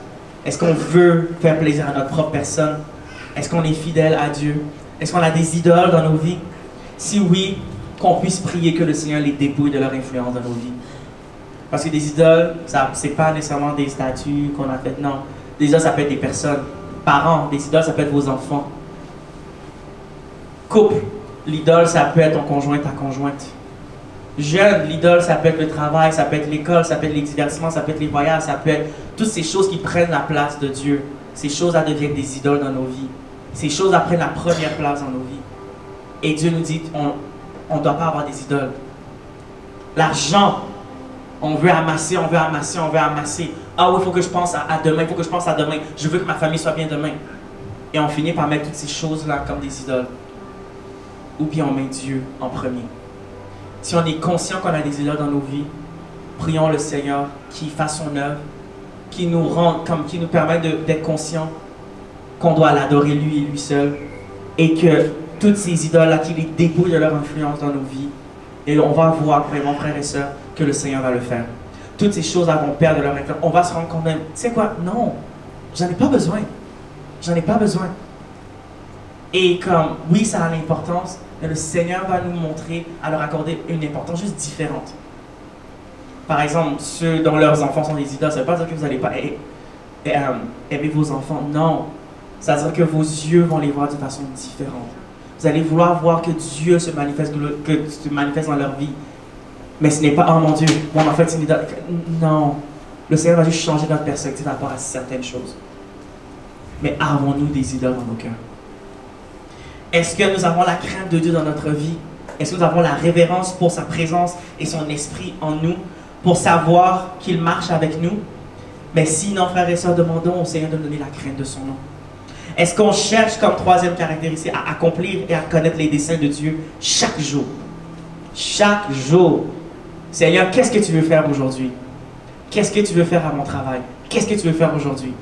Est-ce qu'on veut faire plaisir à notre propre personne? Est-ce qu'on est fidèle à Dieu? Est-ce qu'on a des idoles dans nos vies? Si oui, qu'on puisse prier que le Seigneur les dépouille de leur influence dans nos vies. Parce que des idoles, ce n'est pas nécessairement des statues qu'on a faites, non. Des idoles, ça peut être des personnes. Parents, des idoles, ça peut être vos enfants. Couple, l'idole, ça peut être ton conjoint, ta conjointe. Jeune, l'idole, ça peut être le travail, ça peut être l'école, ça peut être les divertissements, ça peut être les voyages, ça peut être toutes ces choses qui prennent la place de Dieu. Ces choses-là deviennent des idoles dans nos vies. Ces choses-là prennent la première place dans nos vies. Et Dieu nous dit, on ne doit pas avoir des idoles. L'argent, on veut amasser, on veut amasser, on veut amasser. Ah oui, il faut que je pense à demain, il faut que je pense à demain. Je veux que ma famille soit bien demain. Et on finit par mettre toutes ces choses-là comme des idoles. Ou bien on met Dieu en premier. si on est conscient qu'on a des idoles dans nos vies, prions le Seigneur qui fasse son œuvre, qui nous permet d'être conscients qu'on doit l'adorer lui et lui seul, et que toutes ces idoles-là, qu'il les dépouille de leur influence dans nos vies, et on va voir vraiment, frères et sœurs, que le Seigneur va le faire. Toutes ces choses vont perdre leur influence. On va se rendre compte même, tu sais quoi, non, j'en ai pas besoin. J'en ai pas besoin. Et comme, oui, ça a l'importance, mais le Seigneur va nous montrer à leur accorder une importance juste différente. Par exemple, ceux dont leurs enfants sont des idoles, ça ne veut pas dire que vous n'allez pas aimer vos enfants. Non. Ça veut dire que vos yeux vont les voir de façon différente. Vous allez vouloir voir que Dieu se manifeste dans leur vie. Mais ce n'est pas, oh mon Dieu, mon enfant est une idole. Non. Le Seigneur va juste changer notre perspective par rapport à certaines choses. Mais avons-nous des idoles dans nos cœurs? Est-ce que nous avons la crainte de Dieu dans notre vie? Est-ce que nous avons la révérence pour sa présence et son esprit en nous, pour savoir qu'il marche avec nous? Mais sinon, frères et sœurs, demandons au Seigneur de nous donner la crainte de son nom. Est-ce qu'on cherche comme troisième caractéristique à accomplir et à connaître les desseins de Dieu chaque jour? Chaque jour. Seigneur, qu'est-ce que tu veux faire aujourd'hui? Qu'est-ce que tu veux faire à mon travail? Qu'est-ce que tu veux faire aujourd'hui?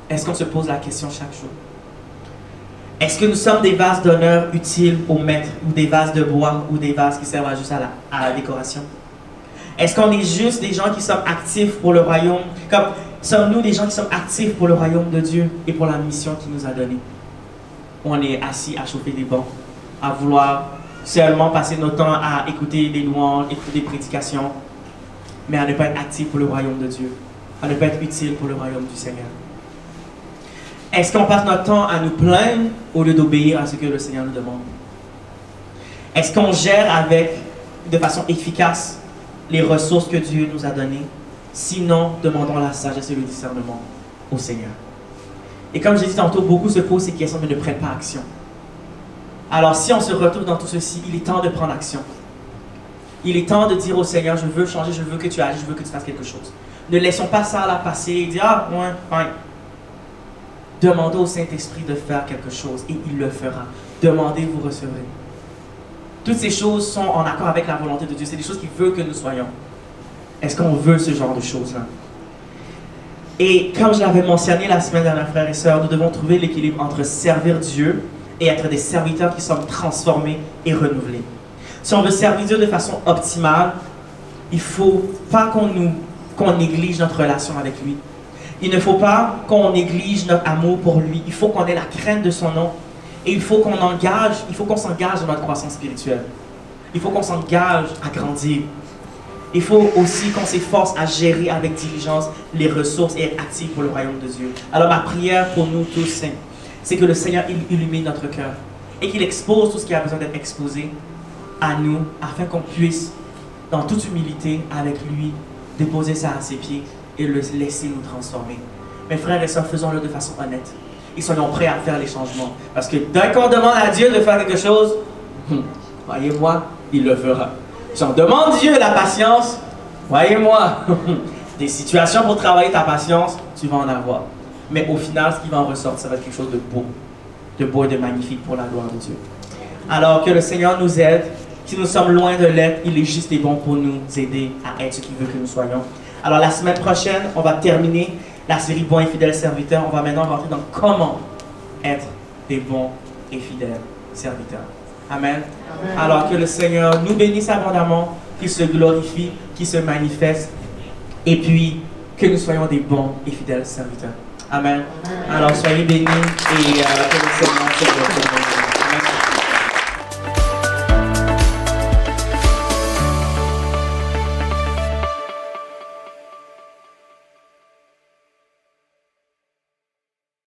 Est-ce qu'on se pose la question chaque jour? Est-ce que nous sommes des vases d'honneur utiles au maître, ou des vases de bois, ou des vases qui servent juste à la décoration? Est-ce qu'on est juste des gens qui sommes actifs pour le royaume? Comme sommes-nous des gens qui sommes actifs pour le royaume de Dieu et pour la mission qu'il nous a donnée? On est assis à chauffer des bancs, à vouloir seulement passer notre temps à écouter des louanges, écouter des prédications, mais à ne pas être actifs pour le royaume de Dieu, à ne pas être utiles pour le royaume du Seigneur. Est-ce qu'on passe notre temps à nous plaindre au lieu d'obéir à ce que le Seigneur nous demande? Est-ce qu'on gère de façon efficace les ressources que Dieu nous a données? Sinon, demandons la sagesse et le discernement au Seigneur. Et comme j'ai dit tantôt, beaucoup se posent ces questions mais ne prennent pas action. Alors si on se retrouve dans tout ceci, il est temps de prendre action. Il est temps de dire au Seigneur, je veux changer, je veux que tu agisses, je veux que tu fasses quelque chose. Ne laissons pas ça là passer et dire, ah, ouais, fine. Demandez au Saint-Esprit de faire quelque chose et il le fera. Demandez, vous recevrez. Toutes ces choses sont en accord avec la volonté de Dieu. C'est des choses qu'il veut que nous soyons. Est-ce qu'on veut ce genre de choses-là? Et comme je l'avais mentionné la semaine dernière, frères et sœurs, nous devons trouver l'équilibre entre servir Dieu et être des serviteurs qui sont transformés et renouvelés. Si on veut servir Dieu de façon optimale, il ne faut pas qu'on néglige notre relation avec lui. Il ne faut pas qu'on néglige notre amour pour lui. Il faut qu'on ait la crainte de son nom. Et il faut qu'on s'engage dans notre croissance spirituelle. Il faut qu'on s'engage à grandir. Il faut aussi qu'on s'efforce à gérer avec diligence les ressources et être actifs pour le royaume de Dieu. Alors ma prière pour nous tous, saints, c'est que le Seigneur illumine notre cœur et qu'il expose tout ce qui a besoin d'être exposé à nous, afin qu'on puisse, dans toute humilité, avec lui, déposer ça à ses pieds et le laisser nous transformer. Mes frères et sœurs, faisons-le de façon honnête. Et soyons prêts à faire les changements. Parce que dès qu'on demande à Dieu de faire quelque chose, voyez-moi, il le fera. Si on demande Dieu la patience, voyez-moi, des situations pour travailler ta patience, tu vas en avoir. Mais au final, ce qui va en ressortir, ça va être quelque chose de beau et de magnifique pour la gloire de Dieu. Alors que le Seigneur nous aide. Si nous sommes loin de l'être, il est juste et bon pour nous aider à être ce qu'il veut que nous soyons. Alors la semaine prochaine, on va terminer la série Bons et fidèles serviteurs. On va maintenant rentrer dans comment être des bons et fidèles serviteurs. Amen. Amen. Alors que le Seigneur nous bénisse abondamment, qu'il se glorifie, qu'il se manifeste, et puis que nous soyons des bons et fidèles serviteurs. Amen. Amen. Alors soyez bénis et que le Seigneur se glorifie. Amen.